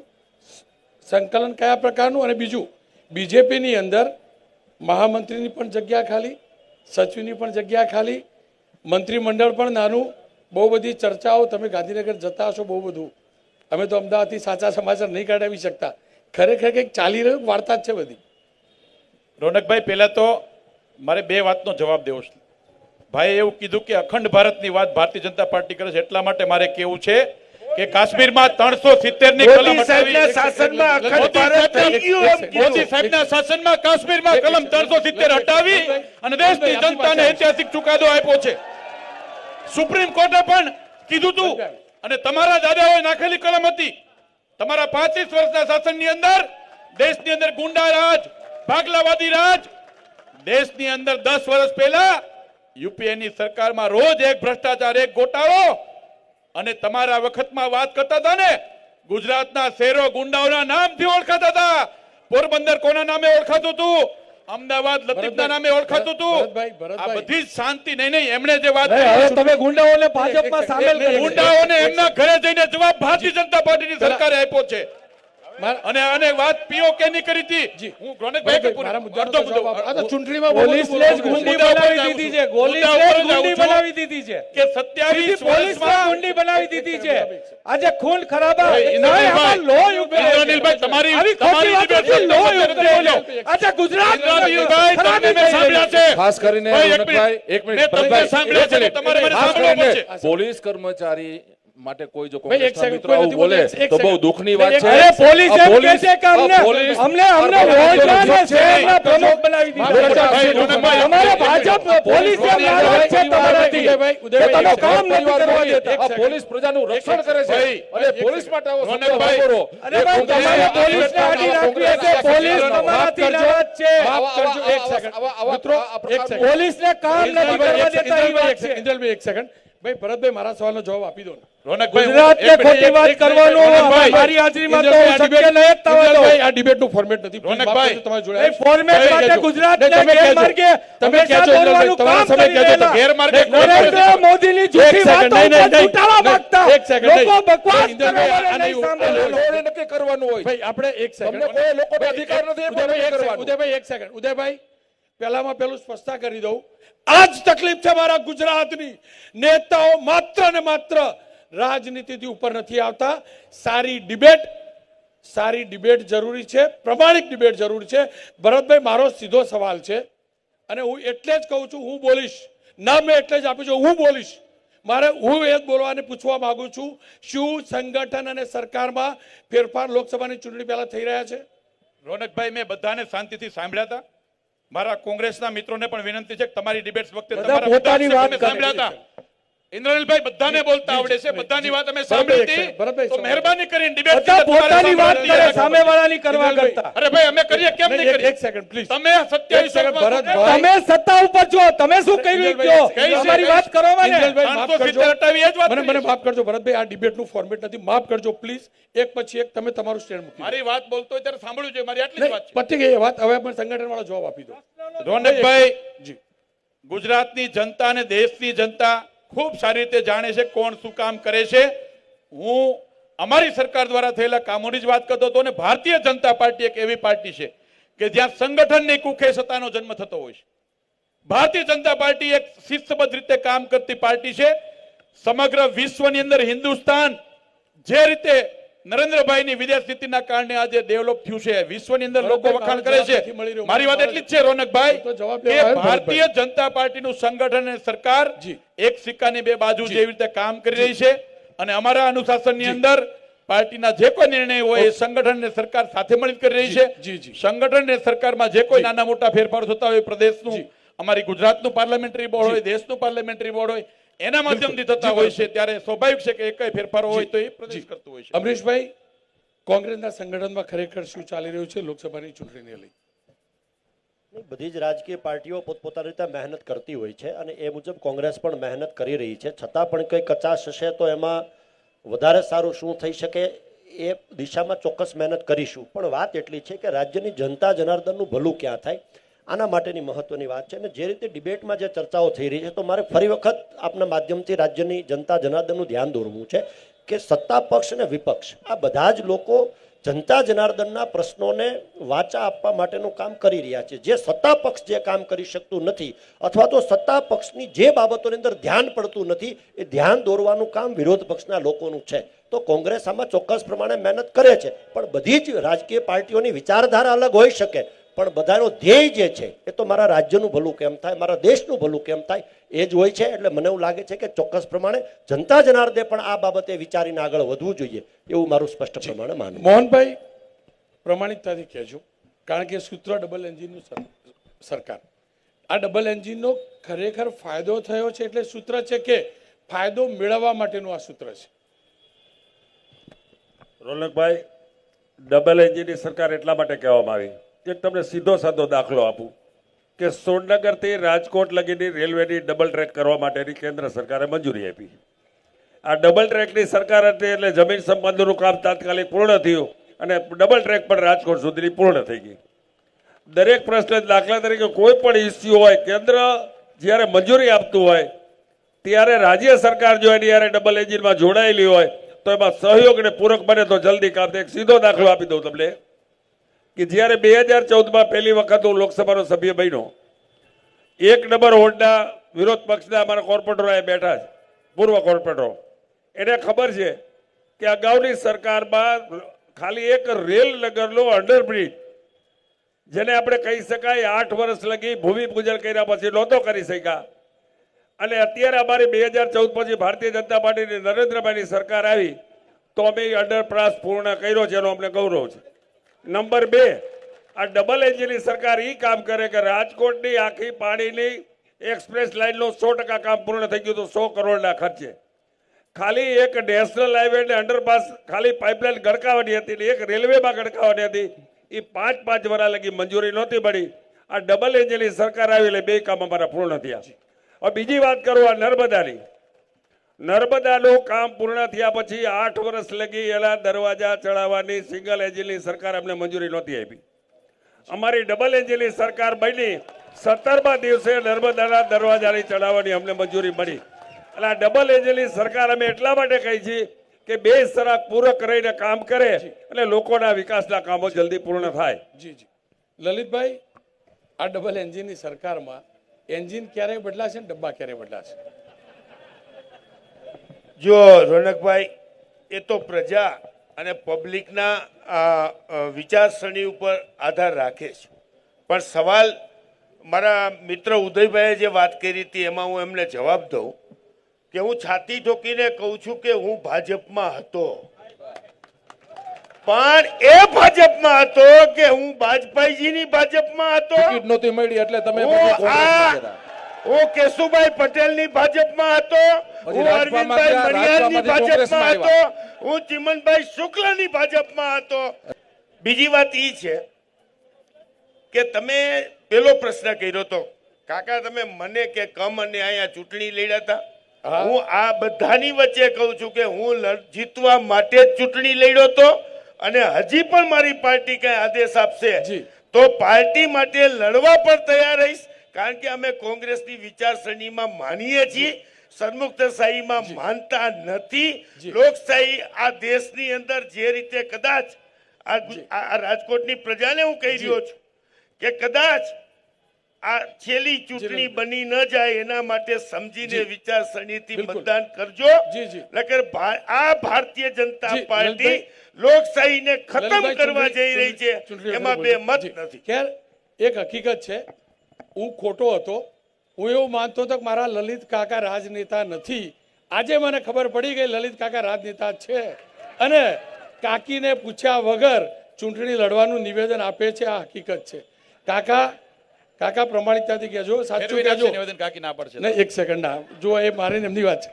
સંકલન કયા પ્રકારનું, અને બીજું બીજેપીની અંદર મહામંત્રીની પણ જગ્યા ખાલી, સચિવની પણ જગ્યા ખાલી, મંત્રીમંડળ પણ નાનું, બહુ બધી ચર્ચાઓ. તમે ગાંધીનગર જતા હશો, બહુ બધું. અમે તો અમદાવાદથી સાચા સમાચાર નહીં કાઢાવી શકતા. ખરેખર કંઈક ચાલી રહ્યું વાર્તા જ છે બધી. રોનકભાઈ, પહેલા તો મારે 2 વાતનો જવાબ દેવો છે. ભાઈ એવું કીધું કે અખંડ ભારતની વાત ભારતીય જનતા પાર્ટી કરે છે, એટલા માટે મારે કેવું છે કે કાશ્મીરમાં 370 ની કલમ સાહેબના શાસનમાં અખંડ ભારત થઈ ગયું એમ કીધું. મોદી સાહેબના શાસનમાં કાશ્મીરમાં કલમ 370 હટાવી અને દેશની જનતાને ઐતિહાસિક ચુકાદો આપ્યો છે. સુપ્રીમ કોર્ટે પણ કીધું હતું, અને તમારા દાદાઓએ નાખેલી કલમ હતી. તમારા 25 વર્ષના શાસનની અંદર દેશની અંદર ગુંડા રાજ, ભાગલાવાદી રાજ, દેશની અંદર 10 વર્ષ પહેલા યુપીએની સરકારમાં રોજ એક ભ્રષ્ટાચાર, એક ગોટાળો, અને તમારા વખતમાં વાત કરતા હતા ને, ગુજરાતના શહેરો ગુંડાઓના નામથી ઓળખાતા હતા. પોરબંદર કોના નામે ઓળખાતું હતું? અમદાવાદ લતીફના નામે ઓળખાતું હતું. આ બધી જ શાંતિ નહીં. એમણે જે વાત તમે ગુંડાઓને ભાજપમાં સામેલ કરી, ગુંડાઓને એમના ઘરે જઈને જવાબ ભારતીય જનતા પાર્ટીની સરકારે આપ્યો છે. અને વાત પીઓકે ની કરી હતી. હું ચૂંટણીમાં પોલીસને જ ગુંડી બનાવી દીધી છે, ગુંડી બનાવી દીધી છે કે 27 પોલીસને ગુંડી બનાવી દીધી છે. આજે ખૂન ખરાબા ઇન્દ્રનીલભાઈ, તમારી આજે ગુજરાત ખાસ કરીને રોનકભાઈ, એક મિનિટ, પોલીસ કર્મચારી માટે કોઈ જો કોંગ્રેસના મિત્રો આવું બોલે તો બહુ દુઃખની વાત છે. અરે પોલીસ એમ કહે છે કે અમને રોજગારને શહેરના પ્રમુખ બનાવી દીધા. તમારે ભાજપ પોલીસ એમ નારાજ છે તમારાથી કે તમે કામ નથી કરવા દેતા. આ પોલીસ પ્રજાનું રક્ષણ કરે છે અને પોલીસ માટે આવો શબ્દ વાપરો. અરે ભાઈ, તમારે પોલીસને આડી રાખવી છે, પોલીસ તમારાથી નારાજ છે. મિત્રો, પોલીસને કામ નથી કરવા દેતા. ઇન્દ્રભાઈ, એક સેકન્ડ. ભાઈ ભરતભાઈ મારા સવાલનો જવાબ આપી દો ને. રોનકભાઈ, ગુજરાતને એક મિનિટ, ખોટી વાત એક મિનિટ, કરવાનો રોનકભાઈ, મારી હાજરીમાં તો ઇન્દ્રભાઈ, શક્ય આ નહીં જ થવા દો. ઇન્દ્રભાઈ, આ ડિબેટનું ફોર્મેટ નથી. Please, માફ રોનકભાઈ, કરજો, તમારી જોડે એ ફોર્મેટ તમે માટે કહેજો. ગુજરાતને નહીં, તમે કહેજો. ગેરમાર્ગે તમે હંમેશા કહેજો, દોરવાનું ઇન્દ્રભાઈ, તમારા કામ સમય કરી કહેજો. રહેલા. ગેરમાર્ગે નરેન્દ્ર મોદીની જૂઠી એક સેકન્ડ, વાતો નહીં, નહીં, ઉપર નહીં, ચૂંટાવા નહીં, માંગતા એક સેકન્ડ, લોકો નહીં. બકવાસ ઇન્દ્રભાઈ, કરવાને આ નહીં નહીં, સાંભળવાનું. લોકોએ નક્કી કરવાનું હોય. ભાઈ આપણે એક સેકન્ડ તમને કોઈ લોકોનો અધિકાર નથી એ પણ ઉદયભાઈ, નક્કી કરવાનું. ઉદયભાઈ એક સેકન્ડ. ઉદયભાઈ પહેલામાં પહેલું સ્પષ્ટતા કરી દઉં. આ જ તકલીફ છે મારા ગુજરાતની. નેતાઓ માત્ર ને માત્ર રાજનીતિથી ઉપર નથી આવતા. સારી ડિબેટ જરૂરી છે, પ્રમાણિક ડિબેટ જરૂરી છે. ભરતભાઈ, મારો સીધો સવાલ છે અને હું એટલે જ કહું છું, હું બોલીશ ના, મેં એટલે જ આપ્યું છે, હું બોલીશ. હું એ જ બોલવાને પૂછવા માંગુ છું, શું સંગઠન અને સરકારમાં ફેરફાર લોકસભાની ચૂંટણી પહેલા થઈ રહ્યા છે? રોનકભાઈ, મેં બધાને શાંતિથી સાંભળ્યા હતા. મારા કોંગ્રેસના મિત્રોને પણ વિનંતી છે કે તમારી ડિબેટ્સ વખતે બધા તમારા પોતાની બધા વાત તમે કરે. સાંભળ્યા હતા. ઇન્દ્રનીલભાઈ, બધાને બોલતા આવડે છે, બધાની વાત અમે સાંભળી હતી. ભરતભાઈ, તો મહેરબાની કરીને ડિબેટ બધા પોતાની વાત કરે, સામેવાળાની કરવા કરતા. અરે ભાઈ, અમે કરીએ કેમ નહીં એક કરીએ? Second please. તમે 27 સેકન્ડ, વર્ષમાં ભરતભાઈ. તમે સત્તા ઉપર છો, તમે શું કર્યું ઇન્દ્રભાઈ, કયો? કઈ છે? અમારી વાત કરો મને. ઇન્દ્રભાઈ, માફ 570 કરજો. હટાવી એ જ વાત મને કરીએ. માફ કરજો ભરતભાઈ, આ ડિબેટનું ફોર્મેટ નથી. માફ કરજો પ્લીઝ. એક પછી એક તમે તમારું સ્ટેન્ડ મૂકી દો. મારી વાત બોલતો હોય ત્યારે સાંભળવું જોઈએ. મારી આટલી જ વાત નહીં, પતી ગઈ એ વાત. હવે પણ સંગઠન વાળો જવાબ આપી દો. છે. રોનકભાઈ, જી, ગુજરાતની જનતા અને દેશની જનતા ખૂબ સારી રીતે જાણે છે કોણ શું કામ કરે છે. હું અમારી સરકાર દ્વારા થયેલા કામોની જ વાત કરતો હતો અને ભારતીય જનતા પાર્ટી એક એવી પાર્ટી છે કે જ્યાં સંગઠનની કુખે સત્તાનો જન્મ થતો હોય છે. ભારતીય જનતા પાર્ટી એક શિસ્તબદ્ધ રીતે કામ કરતી પાર્ટી છે. સમગ્ર વિશ્વની અંદર હિન્દુસ્તાન જે રીતે નરેન્દ્રભાઈની વિદેશ નીતિના કારણે આજે ડેવલપ થયું છે, વિશ્વની અંદર લોકો વખાણ કરે છે. મારી વાત એટલી જ છે રોનકભાઈ તો જવાબ કે લેવા આવ્યો ભારતીય જનતા પાર્ટીનું સંગઠન અને સરકાર જી. એક સિક્કાની બે બાજુ જેવી રીતે કામ કરી રહી છે અને અમારા અનુશાસનની અંદર પાર્ટીના જે કોઈ નિર્ણય હોય એ સંગઠન અને સરકાર સાથે મળી કરી રહી છે. જી, જી. સંગઠન અને સરકારમાં જે કોઈ નાના મોટા ફેરફાર થતા હોય, પ્રદેશનું, અમારી ગુજરાતનું પાર્લામેન્ટરી બોર્ડ હોય, દેશનું પાર્લામેન્ટરી બોર્ડ હોય, એના માધ્યમથી થતા હોય છે, ત્યારે સ્વાભાવિક છે કે એક ફેરફારો હોય તો એ પ્રદેશ કરતું હોય છે. અમરીશભાઈ, કોંગ્રેસના સંગઠનમાં ખરેખર શું ચાલી રહ્યું છે લોકસભાની ચૂંટણીને લઈ? નહીં, બધી જ રાજકીય પાર્ટીઓ પોતપોતાની રીતે મહેનત કરતી હોય છે અને એ મુજબ કોંગ્રેસ પણ મહેનત કરી રહી છે. છતાં પણ કંઈ કચાશ હશે તો એમાં વધારે સારું શું થઈ શકે એ દિશામાં ચોક્કસ મહેનત કરીશું. પણ વાત એટલી છે કે રાજ્યની જનતા જનાર્દનનું ભલું ક્યાં થાય, આના માટેની મહત્વની વાત છે. અને જે રીતે ડિબેટમાં જે ચર્ચાઓ થઈ રહી છે, તો મારે ફરી વખત આપના માધ્યમથી રાજ્યની જનતા જનાર્દનનું ધ્યાન દોરવું છે કે સત્તા પક્ષ અને વિપક્ષ આ બધા જ લોકો જનતા જનાર્દનના પ્રશ્નોને વાચા આપવા માટેનું કામ કરી રહ્યા છે. જે સત્તા પક્ષ જે કામ કરી શકતું નથી અથવા તો સત્તા પક્ષની જે બાબતોની અંદર ધ્યાન પડતું નથી એ ધ્યાન દોરવાનું કામ વિરોધ પક્ષના લોકોનું છે. તો કોંગ્રેસ આમાં ચોક્કસ પ્રમાણે મહેનત કરે છે, પણ બધી જ રાજકીય પાર્ટીઓની વિચારધારા અલગ હોઈ શકે, પણ બધાનો ધ્યેય જે છે એ તો મારા રાજ્યનું ભલું કેમ થાય, મારા દેશનું ભલું કેમ થાય એ જ હોય છે. એટલે મને એવું લાગે છે કે ચોક્કસ પ્રમાણે જનતા જનાર્દે પણ આ બાબતે વિચારીને આગળ વધવું જોઈએ એવું મારું સ્પષ્ટ પ્રમાણે માનવું. મોહનભાઈ, પ્રમાણિકતાથી કહેજો, કારણ કે સૂત્ર ડબલ એન્જિનનું સરકાર. આ ડબલ એન્જિનનો ખરેખર ફાયદો થયો છે એટલે સૂત્ર છે કે ફાયદો મેળવવા માટેનું આ સૂત્ર છે? રોનકભાઈ, ડબલ એન્જિનની સરકાર એટલા માટે કહેવામાં આવી કે તમને સીધો સાધો દાખલો આપું કે સોનગરથી રાજકોટ લગીની રેલવેની ડબલ ટ્રેક કરવા માટેની કેન્દ્ર સરકારે મંજૂરી આપી. આ ડબલ ટ્રેકની સરકાર હતી એટલે જમીન સંબંધોનું કામ તાત્કાલિક પૂર્ણ થયું અને ડબલ ટ્રેક પણ રાજકોટ સુધીની પૂર્ણ થઈ ગઈ. દરેક પ્રશ્ન દાખલા તરીકે કોઈ પણ ઇસ્યુ હોય, કેન્દ્ર જ્યારે મંજૂરી આપતું હોય ત્યારે રાજ્ય સરકાર જો એની યારે ડબલ એન્જિનમાં જોડાયેલી હોય તો એમાં સહયોગ અને પૂરક બને તો જલ્દી કામ થાય. એક સીધો દાખલો આપી દઉં તમને કે જ્યારે 2014માં પહેલી વખત હું લોકસભાનો સભ્ય બન્યો, 1 નંબર વોર્ડના વિરોધ પક્ષના અમારા કોર્પોરેટરો અહીંયા બેઠા છે, પૂર્વ કોર્પોરેટરો, એને ખબર છે કે અગાઉની સરકારમાં ખાલી એક રેલ નગરનો અંડરબ્રિજ જેને આપણે કહી શકાય 8 વર્ષ લગી ભૂમિપૂજન કર્યા પછી નહોતો કરી શક્યા, અને અત્યારે અમારી 2014 પછી ભારતીય જનતા પાર્ટીની નરેન્દ્રભાઈની સરકાર આવી તો અમે અંડરપાસ પૂર્ણ કર્યો છે, એનો અમને ગૌરવ છે. નંબર 2, આ ડબલ એન્જિનની સરકાર એ કામ કરે કે રાજકોટની આખી પાણીની એક્સપ્રેસ લાઇનનું 100% કામ પૂર્ણ થઈ ગયું હતું 100 કરોડના ખર્ચે. ખાલી એક નેશનલ હાઈવે ને અંડરપાસ ખાલી પાઇપલાઇન ગડકાવાની હતી ને એક રેલવેમાં ગડકાવાની હતી, એ 5 વર્ષ લગી મંજૂરી નહોતી મળી. આ ડબલ એન્જિનની સરકાર આવી એટલે 2 કામ અમારા પૂર્ણ થયા. હવે બીજી વાત કરું આ નર્મદાની, નર્મદાનું કામ પૂર્ણ થયા પછી 8 વર્ષ લગી એના દરવાજા ચડાવવાની સિંગલ એન્જિનની સરકાર અમને મંજૂરી નહોતી આપી. અમારી ડબલ એન્જિનની સરકાર બની 17મા દિવસે નર્મદાના દરવાજાની ચડાવવાની અમને મંજૂરી મળી. એટલે આ ડબલ એન્જિનની સરકાર અમે એટલા માટે કહી છીએ કે બે સરકાર પૂરક રહીને કામ કરે અને લોકોના વિકાસના કામો જલ્દી પૂર્ણ થાય. જી જી લલિતભાઈ, આ ડબલ એન્જિનની સરકારમાં એન્જિન ક્યારે બદલાશે ને ડબ્બા ક્યારે બદલાશે? જો રોનકભાઈ, એ તો પ્રજા અને પબ્લિકના વિચારસરણી ઉપર આધાર રાખે છે. પણ સવાલ મારા મિત્ર ઉદયભાઈએ જે વાત કરી હતી એમાં હું એમને જવાબ દઉં કે હું છાતી ઠોકીને કહું છું કે હું ભાજપમાં હતો, પણ એ ભાજપમાં હતો કે હું વાજપેયીજીની ભાજપમાં હતો. ટિકિટ નહોતી મળી એટલે તમે હું પછી કોંગ્રેસમાં ગયા. હું કેશુભાઈ પટેલની ભાજપમાં હતો, પછી હું રાજપામાં અરવિંદભાઈ ગયા, મણિયારની રાજપામાંથી ભાજપમાં કોંગ્રેસમાં હતો, હું ચિમનભાઈ શુક્લની ભાજપમાં હતો. બીજી વાત એ છે કે તમે પેલો પ્રશ્ન કર્યો તો કાકા, તમે મને કે કમ અને અહીંયા ચૂંટણી લડ્યા હતા. હું આ બધાની વચ્ચે કહું છું કે હું જીતવા માટે જ ચૂંટણી લડ્યો હતો અને હજી પણ મારી પાર્ટી કઈ આદેશ આપશે તો પાર્ટી માટે લડવા પર તૈયાર રહીશ. કારણ કે અમે કોંગ્રેસની વિચારસરણીમાં માનીએ છીએ, સરમુક્તશાહીમાં માનતા નથી. લોકશાહી આ દેશની અંદર જે રીતે કદાચ આ રાજકોટની પ્રજાને હું કહી રહ્યો છું કે કદાચ આ છેલ્લી ચૂંટણી બની ન જાય એના માટે સમજીને વિચારસરણીથી મતદાન કરજો. નકર આ ભારતીય જનતા પાર્ટી લોકશાહીને ખતમ કરવા જઈ રહી છે, એમાં બે મત નથી. ખેર, એક હકીકત છે, હું ખોટો હતો. હું એવું માનતો હતો કે મારા લલિત કાકા રાજનેતા નથી. આજે મને ખબર પડી ગઈ લલિત કાકા રાજનેતા છે અને કાકીને પૂછ્યા વગર ચૂંટણી લડવાનું નિવેદન આપે છે. આ હકીકત છે. કાકા પ્રમાણિકતાથી કહેજો, સાચું કહેજો. નિવેદન કાકી ના પડશે. નહીં, એક સેકન્ડ ના જો, એ મારી એમની વાત છે.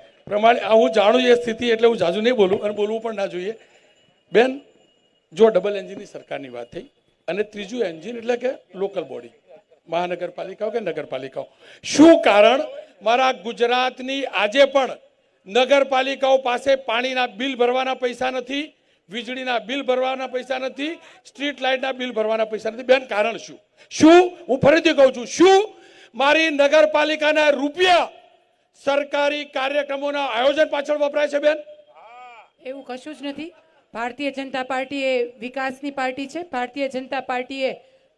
હું જાણું એ સ્થિતિ એટલે હું જાજુ નહીં બોલું અને બોલવું પણ ના જોઈએ. બેન, જો ડબલ એન્જિનની સરકારની વાત થઈ અને ત્રીજું એન્જિન એટલે કે લોકલ બોડી, મહાનગરપાલિકાઓ કે નગરપાલિકાઓ, શું કારણ મારા ગુજરાતની આજે પણ નગરપાલિકાઓ પાસે પાણીના બિલ ભરવાના પૈસા નથી, વીજળીના બિલ ભરવાના પૈસા નથી, સ્ટ્રીટ લાઇટના બિલ ભરવાના પૈસા નથી? બેન, કારણ શું? હું ફરીથી કહું છું, શું મારી નગરપાલિકાના રૂપિયા સરકારી કાર્યક્રમોના આયોજન પાછળ વપરાય છે? બેન, એવું કશું જ નથી. ભારતીય જનતા પાર્ટી એ વિકાસની પાર્ટી છે. ભારતીય જનતા પાર્ટીએ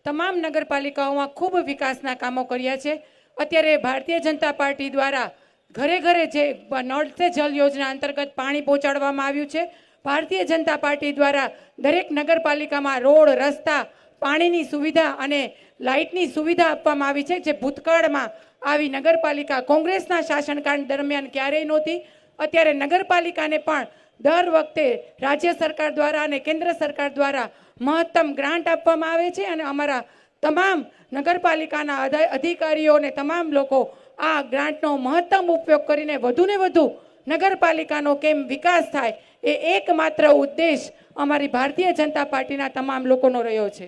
તમામ નગરપાલિકાઓમાં ખૂબ વિકાસના કામો કર્યા છે. અત્યારે ભારતીય જનતા પાર્ટી દ્વારા ઘરે ઘરે જે નળ સે જલ યોજના અંતર્ગત પાણી પહોંચાડવામાં આવ્યું છે. ભારતીય જનતા પાર્ટી દ્વારા દરેક નગરપાલિકામાં રોડ, રસ્તા, પાણીની સુવિધા અને લાઇટની સુવિધા આપવામાં આવી છે, જે ભૂતકાળમાં આવી નગરપાલિકા કોંગ્રેસના શાસનકાળ દરમિયાન ક્યારેય નહોતી. અત્યારે નગરપાલિકાને પણ દર વખતે રાજ્ય સરકાર દ્વારા અને કેન્દ્ર સરકાર દ્વારા મહત્તમ ગ્રાન્ટ આપવામાં આવે છે અને અમારા તમામ નગરપાલિકાના અધિકારીઓ અને તમામ લોકો આ ગ્રાન્ટનો મહત્તમ ઉપયોગ કરીને વધુને વધુ નગરપાલિકાનો કેમ વિકાસ થાય એ એકમાત્ર ઉદ્દેશ અમારી ભારતીય જનતા પાર્ટીના તમામ લોકોનો રહ્યો છે.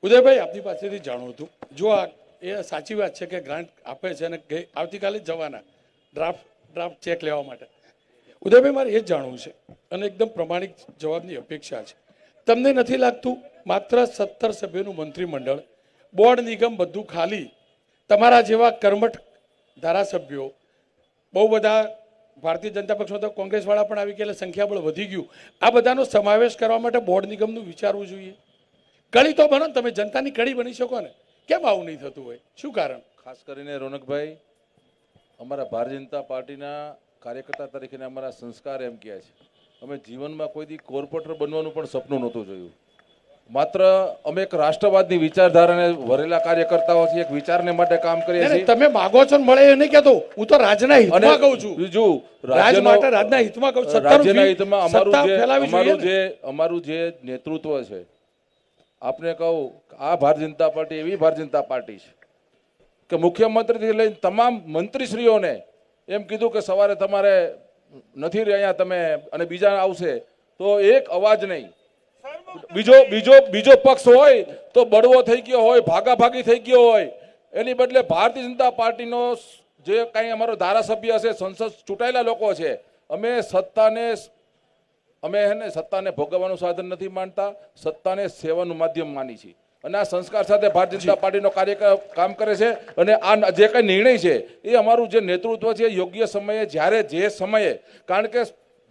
ઉદયભાઈ, આપની પાસેથી જાણવું હતું, જો આ એ સાચી વાત છે કે ગ્રાન્ટ આપે છે અને આવતીકાલે જ જવાના ડ્રાફ્ટ ચેક લેવા માટે. ઉદયભાઈ, મારે એ જ જાણવું છે અને એકદમ પ્રમાણિક જવાબની અપેક્ષા છે. તમને નથી લાગતું માત્ર 17 સભ્યોનું મંત્રીમંડળ, બોર્ડ નિગમ બધું ખાલી, તમારા જેવા કર્મઠ ધારાસભ્યો, બહુ બધા ભારતીય જનતા પક્ષમાં તો કોંગ્રેસવાળા પણ આવી ગયા એટલે સંખ્યાબળ વધી ગયું, આ બધાનો સમાવેશ કરવા માટે બોર્ડ નિગમનું વિચારવું જોઈએ? કડી તો બનો, તમે જનતાની કડી બની શકો ને. કેમ આવું નહીં થતું હોય? શું કારણ? ખાસ કરીને રોનકભાઈ, અમારા ભારતીય જનતા પાર્ટીના કાર્યકર્તા તરીકે અમારા સંસ્કાર એમ કહે છે, અમે જીવનમાં કોઈ દી કોર્પોરેટર બનવાનું પણ સપનું નહોતું જોયું. માત્ર અમે એક રાષ્ટ્રવાદની વિચારધારાને વરેલા કાર્યકર્તાઓ છીએ, એક વિચારને માટે કામ કરીએ છીએ. તમે માગો છો મળે એ નહીં કહેતો, હું તો રાજના હિતમાં કહું છું. બીજું રાજના હિતમાં કહું છું. રાજ્યના હિતમાં અમારું જે નેતૃત્વ છે, આપને કહું, આ ભારતીય જનતા પાર્ટી એવી ભારતીય જનતા પાર્ટી છે કે મુખ્યમંત્રીથી લઈને તમામ મંત્રીશ્રીઓને એમ કીધું કે સવારે તમારે નથી રહ્યા તમે અને બીજા આવશે તો એક અવાજ નહીં. બીજો પક્ષ હોય તો બળવો થઈ ગયો હોય, ભાગાભાગી થઈ ગયો હોય, એની બદલે ભારતીય જનતા પાર્ટીનો જે કાંઈ અમારો ધારાસભ્ય હશે, સંસદ ચૂંટાયેલા લોકો છે, અમે સત્તાને ભોગવવાનું સાધન નથી માનતા, સત્તાને સેવાનું માધ્યમ માની છીએ અને આ સંસ્કાર સાથે ભારતીય જનતા પાર્ટીનો કામ કરે છે અને આ જે કઈ નિર્ણય છે એ અમારું જે નેતૃત્વ છે યોગ્ય સમયે જ્યારે જે સમયે, કારણ કે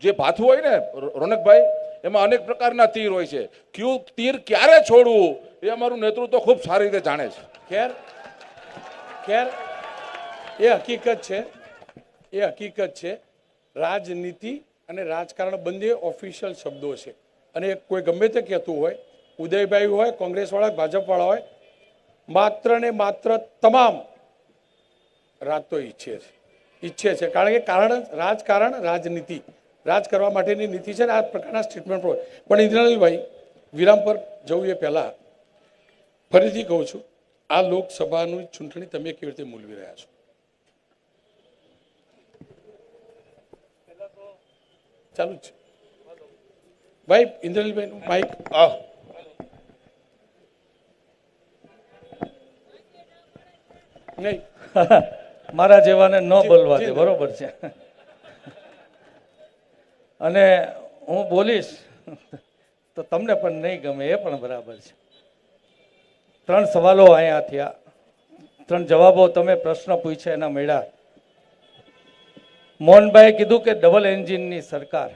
જે ભાથું હોય ને રોનકભાઈ, એમાં અનેક પ્રકારના તીર હોય છે, કયું તીર ક્યારે છોડવું એ અમારું નેતૃત્વ ખૂબ સારી રીતે જાણે છે. ખેર એ હકીકત છે રાજનીતિ અને રાજકારણ બંને ઓફિશિયલ શબ્દો છે અને કોઈ ગમે તે કહેતું હોય, ઉદયભાઈ હોય, કોંગ્રેસવાળા, ભાજપવાળા હોય, માત્ર ને માત્ર તમામ રાજ તો ઈચ્છે છે કારણ કે રાજકારણ રાજનીતિ, રાજ કરવા માટેની નીતિ છે ને આ પ્રકારના સ્ટેટમેન્ટ હોય. પણ ઇન્દ્રનીલભાઈ, વિરામ પર જવું એ પહેલા ફરીથી કહું છું, આ લોકસભાની ચૂંટણી તમે કેવી રીતે મૂલવી રહ્યા છો? ચાલુ જ છે ભાઈ. ઇન્દ્રનીલભાઈ નું માઇક. નહીં મારા જેવાને ન બોલવા દે, બરોબર છે. અને હું બોલીશ તો તમને પણ નહીં ગમે, એ પણ બરાબર છે. 3 સવાલો અહીંયા થયા, 3 જવાબો તમે પ્રશ્ન પૂછ્યા એના મળ્યા. મોહનભાઈએ કીધું કે ડબલ એન્જિનની સરકાર.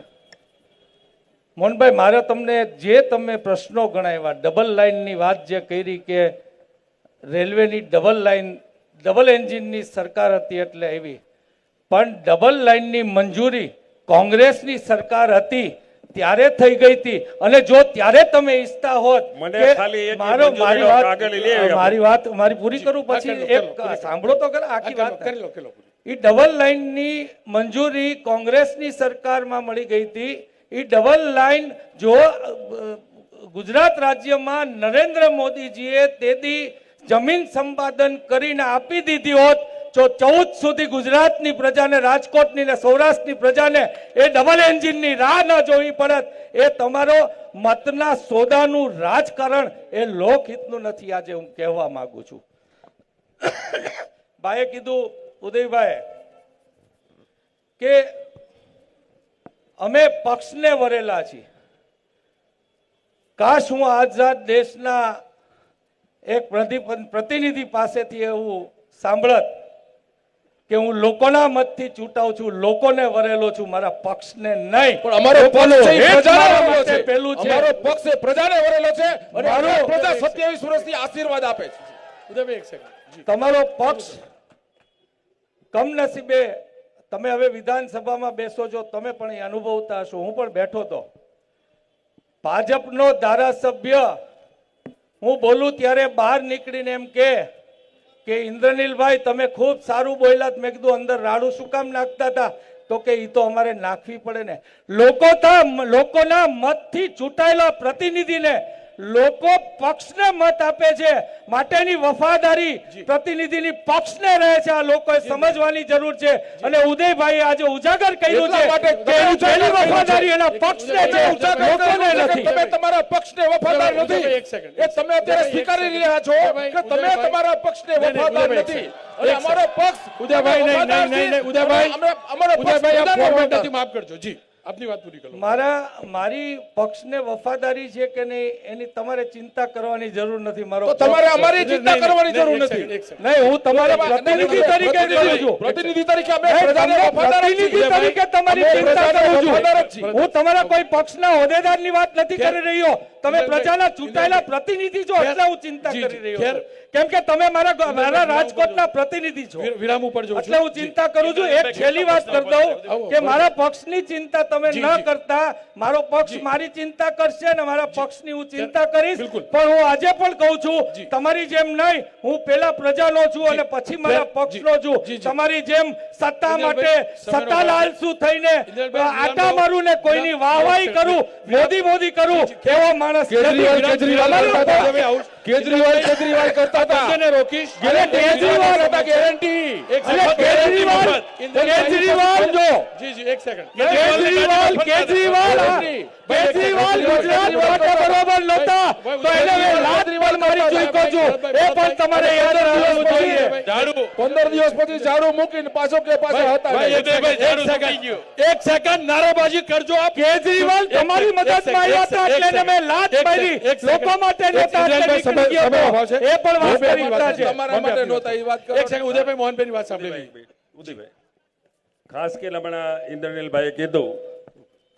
મોહનભાઈ, મારે તમને જે તમે પ્રશ્નો ગણાવ્યા, ડબલ લાઇનની વાત જે કરી કે રેલવેની ડબલ એન્જિનની સરકાર હતી એટલે આવી, પણ ડબલ લાઇનની મંજૂરી કોંગ્રેસની સરકાર હતી ત્યારે થઈ ગઈ હતી. અને જો ત્યારે તમે ઈચ્છતા હોત કે મારી પૂરી કરું પછી એક સાંભળો તો ખરા આખી વાત કરી લો. એ ડબલ લાઇનની મંજૂરી કોંગ્રેસની સરકારમાં મળી ગઈ હતી. એ ડબલ લાઇન જો ગુજરાત રાજ્યમાં નરેન્દ્ર મોદીજીએ તેથી જમીન સંપાદન કરીને આપી દીધી હોત, જો 14 સુધી ગુજરાતની પ્રજાને, રાજકોટની ને સૌરાષ્ટ્રની પ્રજાને એ ડબલ એન્જિનની રાહ ન જોવી પડત. એ તમારો મતના સોદાનું રાજકારણ એ લોકહિતનું નથી. આજે હું કહેવા માંગુ છું. ભાઈએ કીધું, ઉદયભાઈ, કે અમે પક્ષને વરેલા છીએ. કાશ હું આઝાદ દેશના એક પ્રતિનિધિ પાસેથી એવું સાંભળત કે હું લોકોના મતથી ચૂંટાઉં છું, લોકોને વરેલો છું, મારા પક્ષને નહીં. પણ અમારો પક્ષ પેલું છે, અમારો પક્ષ પ્રજાને વરેલો છે અને મારો પ્રજા 27 વર્ષથી આશીર્વાદ આપે છે. ઉદયભાઈ એક સેકન્ડ. તમારો પક્ષ કમનસીબે તમે હવે વિધાનસભામાં બેસો છો, તમે પણ એ અનુભવતા હશો, હું પણ બેઠો હતો. ભાજપનો ધારાસભ્ય હું બોલું ત્યારે બહાર નીકળીને એમ કે ઇન્દ્રનીલભાઈ તમે ખૂબ સારું બોલ્યા. મેં કીધું અંદર રાડું શું કામ નાખતા હતા? તો કે એ તો અમારે નાખવી પડે ને. લોકોના મતથી ચૂંટાયેલા પ્રતિનિધિને લોકો પક્ષને મત આપે છે, માટેની વફાદારી પ્રતિનિધિની પક્ષને રહે છે. આ લોકોએ સમજવાની જરૂર છે. અને ઉદયભાઈ આજે ઉજાગર કર્યું છે કે એની વફાદારી એના પક્ષને છે, લોકોને નથી. તમે તમારા પક્ષને વફાદાર નથી. એ તમે અત્યારે સ્વીકારી રહ્યા છો કે તમે તમારા પક્ષને વફાદાર નથી. અને અમારો પક્ષ ઉદયભાઈ નહીં ઉદયભાઈ, અમારો ઉદયભાઈ આ ફોર્મેટ નથી, માફ કરજો. જી, આપની વાત પૂરી કરો. મારી પક્ષને વફાદારી છે કે નહીં એની તમારે ચિંતા કરવાની જરૂર નથી. તો તમારે અમારી ચિંતા કરવાની જરૂર નથી. નહીં, હું તમારા પ્રતિનિધિ તરીકે કરું છું. પ્રતિનિધિ તરીકે અમે પ્રજાને વફાદાર પ્રતિનિધિ તરીકે તમારી ચિંતા કરું છું. હું તમારા કોઈ પક્ષના હોદ્દેદારની વાત નથી કરી રહ્યો. તમે પ્રજાના ચૂંટાયેલા પ્રતિનિધિ છો એટલે હું ચિંતા કરી રહ્યો છું. કેમ કે તમે મારા રાજકોટના પ્રતિનિધિ છો. વિરામ ઉપર જો એટલે હું ચિંતા કરું છું. એક છેલ્લી વાત કરી દઉં કે મારા પક્ષની ચિંતા તમે ન કરતા, મારો પક્ષ મારી ચિંતા કરશે અને મારા પક્ષની હું ચિંતા કરીશ. પણ હું આજે પણ કહું છું, તમારી જેમ નહીં, હું પેલા પ્રજાનો છું અને પછી મારા પક્ષનો છું. તમારી જેમ સત્તા માટે સત્તા લાલસુ થઈને આટા મારું ને કોઈની વાહવાહી કરું, મોદી કરું, એવો માણસ કેજરીવાલ કરતા હતા. રોકીશ. કેજરીવાલ હતા, ગેરંટી. કેજરીવાલ જો એક સેકન્ડ. કેજરીવાલ ગુજરાત માટે બરોબર નહોતા તો એને લાત કરી ચૂક્યો છું, એ પણ તમારે યાદ રાખવું જોઈએ. 15 દિવસ પછી ઝાડુ મૂકીને પાછો કે પાછા હતા એક સેકન્ડ નારાબાજી કરજો આપ. કેજરીવાલ તમારી મદદમાં આવ્યા હતા એટલે એને મેં લાત મારી. લોકો માટે નહોતા એટલે નીકળી ગયો હતો. એ પણ વાસ્તવિકતા છે. તમારા માટે નહોતા એ વાત કરો. એક સેકન્ડ ઉદયભાઈ મોહનભાઈની વાત સાંભળી. ઉદયભાઈ, ખાસ કરીને હમણાં ઇન્દ્રનીલભાઈએ કીધું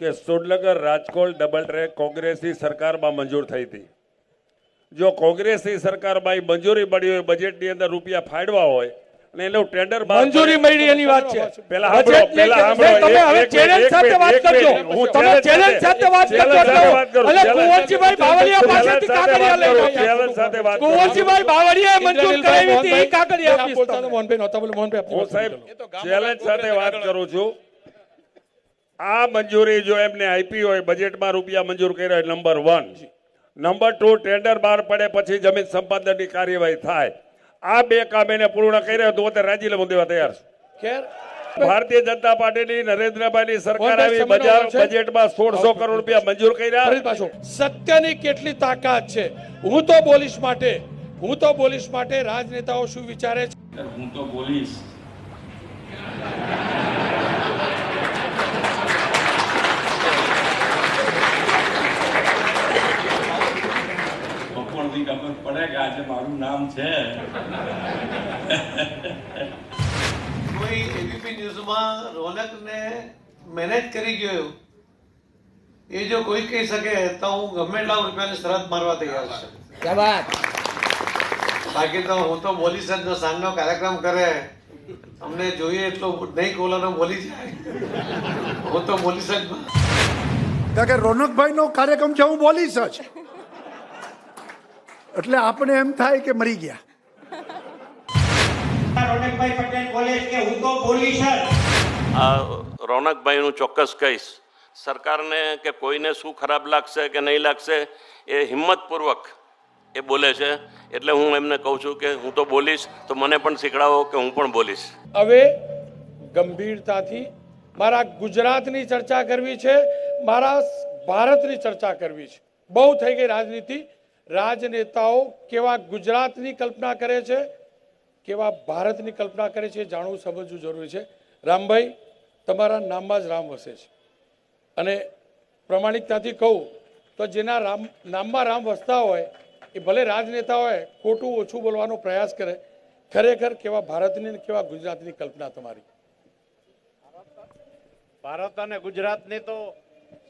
કે સુરનગર રાજકોટ ડબલ ટ્રેક કોંગ્રેસની સરકારમાં મંજૂર થઈ હતી. જો કોંગ્રેસની સરકારમાં એ મંજૂરી મળી હોય, બજેટની અંદર રૂપિયા ફાળવા હોય અને એનું ટેન્ડર મંજૂરી મળી એની વાત છે. પહેલા સાંભળો. તમે હવે ચેલેન્જ સાથે વાત કરજો. તમે ચેલેન્જ સાથે વાત કરજો. અને કુંવરજીભાઈ બાવળિયા પાસેથી કાગળિયા લઈ લો. કુંવરજીભાઈ બાવળિયાએ મંજૂર કરાવી હતી એ કાગળિયા આપીશ. મોહનભાઈ નહોતા બોલે. મોહનભાઈ હું સાહેબ ચેલેન્જ સાથે વાત કરું છું. આ મંજૂરી જો એમને આપી હોય, બજેટમાં રૂપિયા મંજૂર કર્યા હોય, નંબર 1. નંબર 2, ટેન્ડર બહાર પડે પછી જમીન સંપાદનની કાર્યવાહી થાય. આ બે કામ એને પૂર્ણ કર્યા તો અત્યારે રાજીનામું દેવા તૈયાર છે. ભારતીય જનતા પાર્ટીની નરેન્દ્રભાઈની સરકાર આવી બજેટમાં 1600 કરોડ રૂપિયા મંજૂર કર્યા. સત્યની કેટલી તાકાત છે. હું તો બોલીશ માટે રાજનેતાઓ શું વિચારે છે. હું તો બોલીશ. બપોરથી ખબર પડે કે આજે મારું નામ છે. કોઈ એબીપી ન્યૂઝમાં રોનકને મેનેજ કરી ગયો એ જો કોઈ કહી શકે તો હું ગમે એટલા રૂપિયાની શરત મારવા તૈયાર છું. બાકી તો હું તો બોલીશ જ. જો સાંજનો કાર્યક્રમ કરે અમને જોઈએ એટલો નહીં કોલાનો બોલી જાય, હું તો બોલીશ જ. કારણ કે રોનકભાઈનો કાર્યક્રમ છે, હું બોલીશ જ. એટલે આપણે એમ થાય કે મરી ગયા. રોનકભાઈ પટેલ બોલે કે હું તો બોલીશ જ. રોનકભાઈનું ચોક્કસ કહીશ. સરકારને કે કોઈને શું ખરાબ લાગશે કે નહીં લાગશે એ હિંમતપૂર્વક એ બોલે છે. એટલે હું એમને કહું છું કે હું તો બોલીશ, તો મને પણ શીખડાવો કે હું પણ બોલીશ. હવે ગંભીરતાથી મારા ગુજરાતની ચર્ચા કરવી છે, મારા ભારતની ચર્ચા કરવી છે. બહુ થઈ ગઈ રાજનીતિ. રાજનેતાઓ કેવા ગુજરાતની કલ્પના કરે છે, કેવા ભારતની કલ્પના કરે છે, જાણવું સમજવું જરૂરી છે. રામભાઈ, તમારા નામમાં જ રામ વસે છે. અને પ્રમાણિકતાથી કહું તો જેના નામમાં રામ વસતા હોય એ ભલે રાજનેતા હોય, ખોટું ઓછું બોલવાનો પ્રયાસ કરે. ખરેખર કેવા ભારતની અને કેવા ગુજરાતની કલ્પના તમારી. ભારત અને ગુજરાતની તો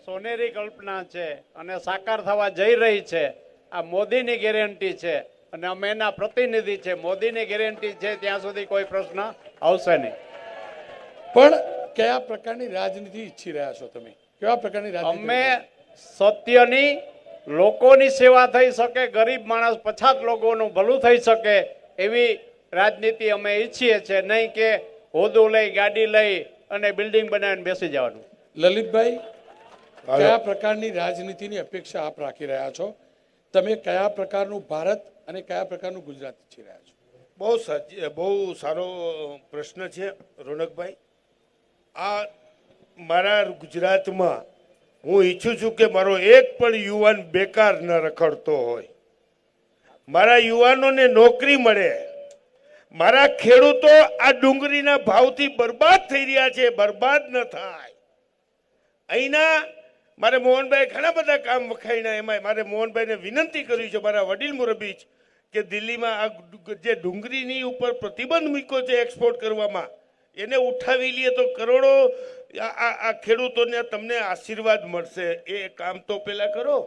સોનેરી કલ્પના છે અને સાકાર થવા જઈ રહી છે. આ મોદીની ગેરંટી છે અને અમે એના પ્રતિનિધિ છે. મોદીની ગેરંટી છે ત્યાં સુધી કોઈ પ્રશ્ન આવશે નહીં. પણ કયા પ્રકારની રાજનીતિ ઈચ્છી રહ્યા છો તમે? કેવા પ્રકારની રાજનીતિ? અમે સત્યની, લોકોની સેવા થઈ શકે, ગરીબ માણસ, પછાત લોકોનું ભલું થઈ શકે એવી રાજનીતિ અમે ઈચ્છીએ છીએ. નહીં કે હોદ્દો લઈ, ગાડી લઈ અને બિલ્ડિંગ બનાવીને બેસી જવાનું. લલિતભાઈ, કયા પ્રકારની રાજનીતિની અપેક્ષા આપ રાખી રહ્યા છો? તમે કયા પ્રકારનું ભારત અને કયા પ્રકારનું ગુજરાત ઈચ્છી રહ્યા છો? બહુ સારો પ્રશ્ન છે રોનકભાઈ. આ મારા ગુજરાતમાં હું ઈચ્છું છું કે મારો એક પણ યુવાન બેકાર ન રખડતો હોય, મારા યુવાનોને નોકરી મળે, મારા ખેડૂતો આ ડુંગળીના ભાવથી બરબાદ થઈ રહ્યા છે, બરબાદ ન થાય. અહીંના મારે મોહનભાઈ ઘણા બધા કામ વખાણ્યા. એમાં મારે મોહનભાઈને વિનંતી કરી છે, મારા વડીલ મુરબ્બી છે, કે દિલ્હીમાં આ જે ડુંગળીની ઉપર પ્રતિબંધ મૂક્યો છે એક્સપોર્ટ કરવામાં, એને ઉઠાવી લઈએ તો કરોડો આ ખેડૂતોને તમને આશીર્વાદ મળશે. એ કામ તો પેલા કરો.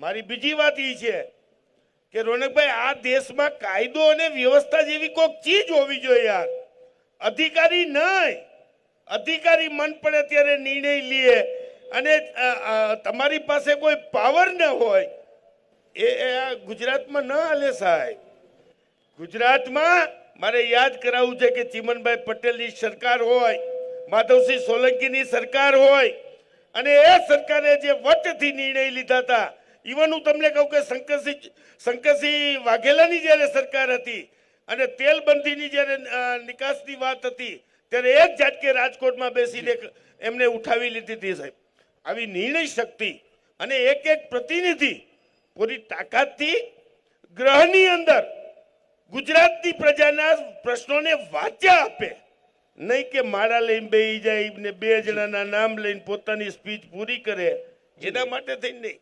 મારી બીજી વાત એ છે કે રોનકભાઈ, આ દેશમાં કાયદો અને વ્યવસ્થા જેવી કોઈક ચીજ હોવી જોઈએ યાર. અધિકારી નહીં, અધિકારી મન પડે ત્યારે નિર્ણય લે અને તમારી પાસે કોઈ પાવર ન હોય, એ ગુજરાતમાં ન હાલે સાહેબ. ગુજરાતમાં મારે યાદ કરાવવું છે કે ચીમનભાઈ પટેલની સરકાર હોય, માધવસિંહ સોલંકીની સરકાર હોય, અને એ સરકારે જે વટથી નિર્ણય લીધા હતા. ઇવન હું તમને કહું કે શંકરસિંહ વાઘેલાની જ્યારે સરકાર હતી અને તેલબંધીની જ્યારે નિકાસની વાત હતી, ત્યારે એક ઝાટકે રાજકોટમાં બેસીને એમને ઉઠાવી લીધી હતી સાહેબ. આવી નિર્ણય શક્તિ અને એક એક પ્રતિનિધિ પૂરી તાકાતથી ગ્રહની અંદર ગુજરાતની પ્રજાના પ્રશ્નોને વાચ્યા આપે, નહીં કે મારા લઈને બેસી જાય ને બે જણાના નામ લઈને પોતાની સ્પીચ પૂરી કરે, એના માટે થઈને નહીં.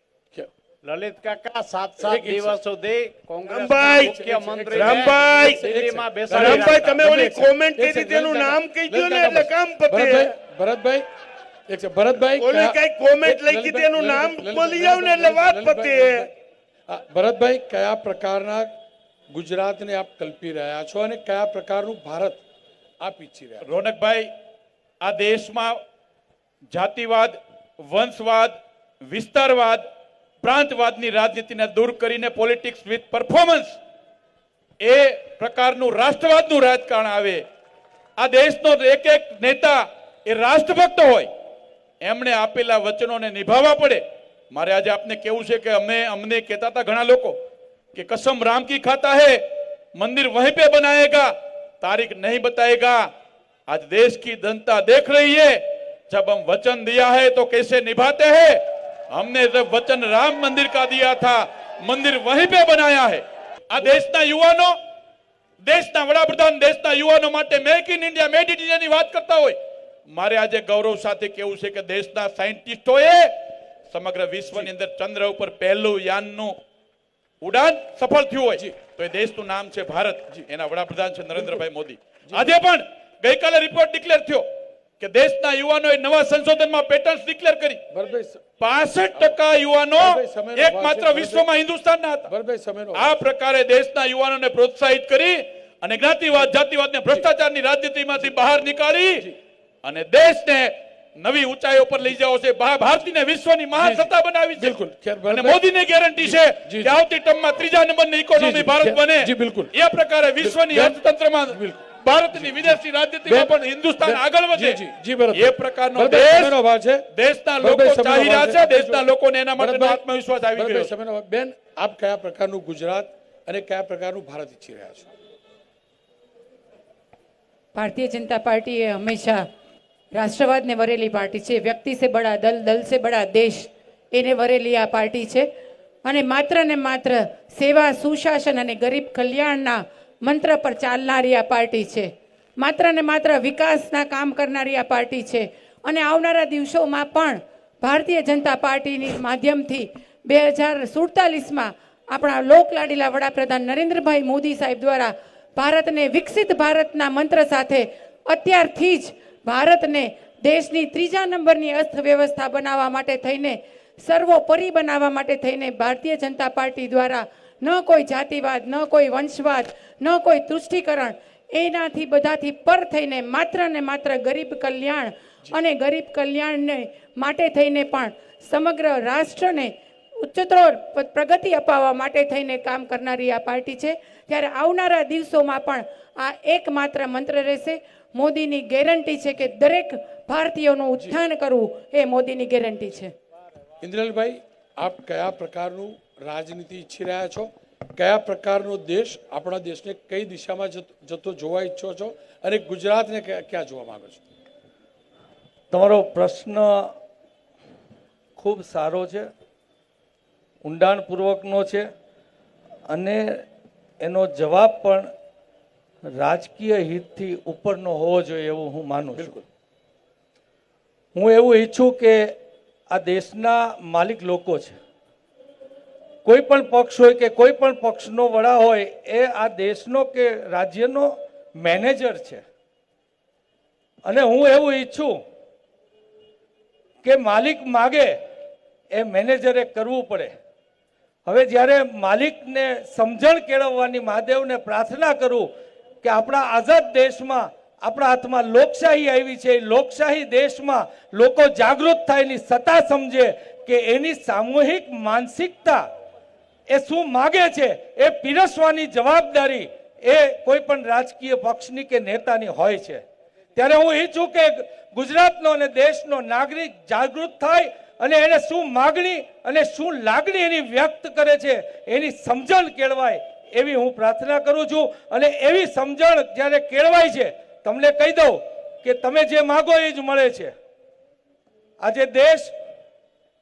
લલિત કાકા 7 દિવસ સુધી રામભાઈ, મુખ્યમંત્રી રામભાઈ તમે ઓલી કોમેન્ટ કરી તેનું નામ કહી દો ને એટલે કામ પતે. ભરતભાઈ એક છે, ભરતભાઈ ઓલી કઈ કોમેન્ટ લખી તેનું નામ બોલી જાવ ને એટલે વાત પતે. ભરતભાઈ કયા પ્રકારના ગુજરાતને આપ કલ્પી રહ્યા છો અને કયા પ્રકારનું ભારત આપ ઈચ્છી રહ્યા છો? રોનકભાઈ, આ દેશમાં જાતિવાદ, વંશવાદ, વિસ્તારવાદ, પ્રાંતવાદની રાજનીતિને દૂર કરીને પોલિટિક્સ વિથ પરફોર્મન્સ એ પ્રકારનું રાષ્ટ્રવાદનું રાજકારણ આવે. આ દેશનો એક એક નેતા એ રાષ્ટ્રભક્ત હોય, એમણે આપેલા વચનોને નિભાવવા પડે. મારે આજે આપને કેવું છે કે અમને કહેતા હતા ઘણા લોકો कि कसम राम की खाता है, मंदिर वहीं पे बनाएगा, तारीख नहीं बताएगा. आज देश की जनता देख रही है, जब हम वचन दिया है तो कैसे निभाते हैं. हमने जब वचन राम मंदिर का दिया था, मंदिर वहीं पे बनाया है. आ देशना युवानो, देशना वडाप्रधान देशना युवानो માટે make in India, made in ઇન્ડિયાની વાત કરતા હોય. મારે આજે ગૌરવ સાથે કહેવું છે કે દેશના સાયન્ટિસ્ટોએ સમગ્ર વિશ્વની અંદર ચંદ્ર ઉપર પહેલું યાનનું ઉડાન સફળ થયું હોય તો એ દેશનું નામ છે ભારત. એના વડાપ્રધાન છે નરેન્દ્રભાઈ મોદી. આજે પણ ગઈકાલે રિપોર્ટ ડિક્લેર થયો કે દેશના યુવાનોએ નવા સંશોધનમાં પેટર્ન્સ ડિક્લેર કરી. 65% યુવાનો એકમાત્ર વિશ્વમાં હિન્દુસ્તાનના હતા. આ પ્રકારે દેશના યુવાનોને પ્રોત્સાહિત કરી અને જ્ઞાતિવાદ, જાતિવાદને ભ્રષ્ટાચારની રાજનીતિમાંથી બહાર નીકાળી અને દેશને નવી ઊંચાઈઓ પર લઈ જાવ છે. ભારતને વિશ્વની મહાસત્તા બનાવી છે. અને મોદીની ગેરંટી છે કે આવતી ટર્મમાં 3જા નંબરની ઇકોનોમી ભારત બને. એ પ્રકારે વિશ્વની અર્થતંત્રમાં, ભારતની વિદેશી રાજનીતિમાં પણ હિન્દુસ્તાન આગળ વધે. એ પ્રકારનો દેશના લોકો ચાહી રહ્યા છે. દેશના લોકોને એના માટે આત્મવિશ્વાસ આવી ગયો છે. બેન, આપ કયા પ્રકારનું ગુજરાત અને કયા પ્રકારનું ભારત ઈચ્છી રહ્યા છો? ભારતીય જનતા પાર્ટી એ હંમેશા રાષ્ટ્રવાદને વરેલી પાર્ટી છે. વ્યક્તિ સે બડા દલ, દલ સે બડા દેશ, એને વરેલી આ પાર્ટી છે. અને માત્ર ને માત્ર સેવા, સુશાસન અને ગરીબ કલ્યાણના મંત્ર પર ચાલનારી આ પાર્ટી છે. માત્ર ને માત્ર વિકાસના કામ કરનારી આ પાર્ટી છે. અને આવનારા દિવસોમાં પણ ભારતીય જનતા પાર્ટીની માધ્યમથી 2047માં આપણા લોકલાડીલા વડાપ્રધાન નરેન્દ્રભાઈ મોદી સાહેબ દ્વારા ભારતને વિકસિત ભારતના મંત્ર સાથે અત્યારથી જ ભારતને દેશની 3જા નંબરની અર્થવ્યવસ્થા બનાવવા માટે થઈને, સર્વોપરી બનાવવા માટે થઈને ભારતીય જનતા પાર્ટી દ્વારા ન કોઈ જાતિવાદ, ન કોઈ વંશવાદ, ન કોઈ તુષ્ટિકરણ, એનાથી બધાથી પર થઈને માત્ર ને માત્ર ગરીબ કલ્યાણ અને ગરીબ કલ્યાણને માટે થઈને પણ સમગ્ર રાષ્ટ્રને ઉચ્ચતર પ્રગતિ અપાવવા માટે થઈને કામ કરનારી આ પાર્ટી છે. ત્યારે આવનારા દિવસોમાં પણ આ એકમાત્ર મંત્ર રહેશે. મોદીની ગેરંટી છે કે દરેક ભારતીયોનું ઉત્થાન કરવું એ મોદીની ગેરંટી છે. ઇન્દ્રનીલભાઈ, આપ કયા પ્રકારનું રાજનીતિ ઈચ્છી રહ્યા છો? કયા પ્રકારનો દેશ, આપણા દેશને કઈ દિશામાં જતો જોવા ઈચ્છો છો અને ગુજરાતને ક્યાં જોવા માંગો છો? તમારો પ્રશ્ન ખૂબ સારો છે, ઊંડાણપૂર્વકનો છે અને એનો જવાબ પણ રાજકીય હિતથી ઉપરનો હોવો જોઈએ એવું હું માનું છું. હું એવું ઈચ્છું કે આ દેશના માલિક લોકો છે, કોઈ પણ પક્ષ હોય કે કોઈ પણ પક્ષનો વડા હોય, એ આ દેશનો કે રાજ્યનો મેનેજર છે. અને હું એવું ઈચ્છું કે માલિક માગે એ મેનેજરે કરવું પડે. હવે જ્યારે માલિકને સમજણ કેળવવાની મહાદેવને પ્રાર્થના કરું કે આપણા આઝાદ દેશમાં આપણા હાથમાં લોકશાહી આવી છે, લોકશાહી દેશમાં લોકો જાગૃત થાય, એની સત્તા સમજે કે એની સામૂહિક માનસિકતા એ શું માગે છે એ પીરસવાની જવાબદારી એ કોઈ પણ રાજકીય પક્ષની કે નેતાની હોય છે. ત્યારે હું ઈચ્છું કે ગુજરાતનો અને દેશનો નાગરિક જાગૃત થાય અને એને શું માગણી અને શું લાગણી એની વ્યક્ત કરે છે એની સમજણ કેળવાય એવી હું પ્રાર્થના કરું છું. અને એવી સમજણ જ્યારે કેળવાય છે, તમને કહી દઉં કે તમે જે માગો એ જ મળે છે. આજે દેશ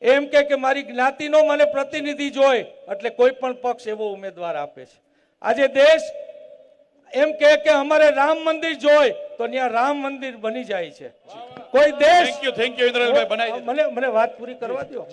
એમ કે મારી જ્ઞાતિનો મને પ્રતિનિધિ જોઈ એટલે કોઈ પણ પક્ષ એવો ઉમેદવાર આપે છે. આજે દેશ એમ કે અમારે રામ મંદિર જોઈ તો ત્યાં રામ મંદિર બની જાય છે. કોઈ દેશ થેન્ક યુ ઇન્દ્રનીલભાઈ, બનાવી મને વાત પૂરી કરવા દો.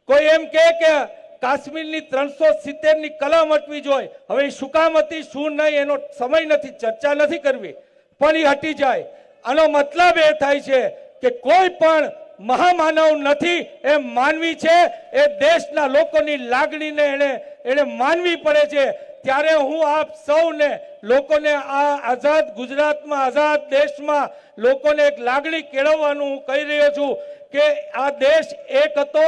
કોઈ એમ કે કાશ્મીરની 370 ની કલમ હટવી જોઈએ. હવે એ શું કામ હતી શું નહીં એનો સમય નથી, ચર્ચા નથી કરવી, પણ એ હટી જાય. આનો મતલબ એ થાય છે કે કોઈ પણ મહામાનવ નથી, એ માનવી છે. એ દેશના લોકોની લાગણીને એને માનવી પડે છે. ત્યારે હું આપ સૌને લોકોને આ આઝાદ ગુજરાતમાં, આઝાદ દેશમાં લોકોને એક લાગણી કેળવવાનું હું કહી રહ્યો છું કે આ દેશ એક હતો,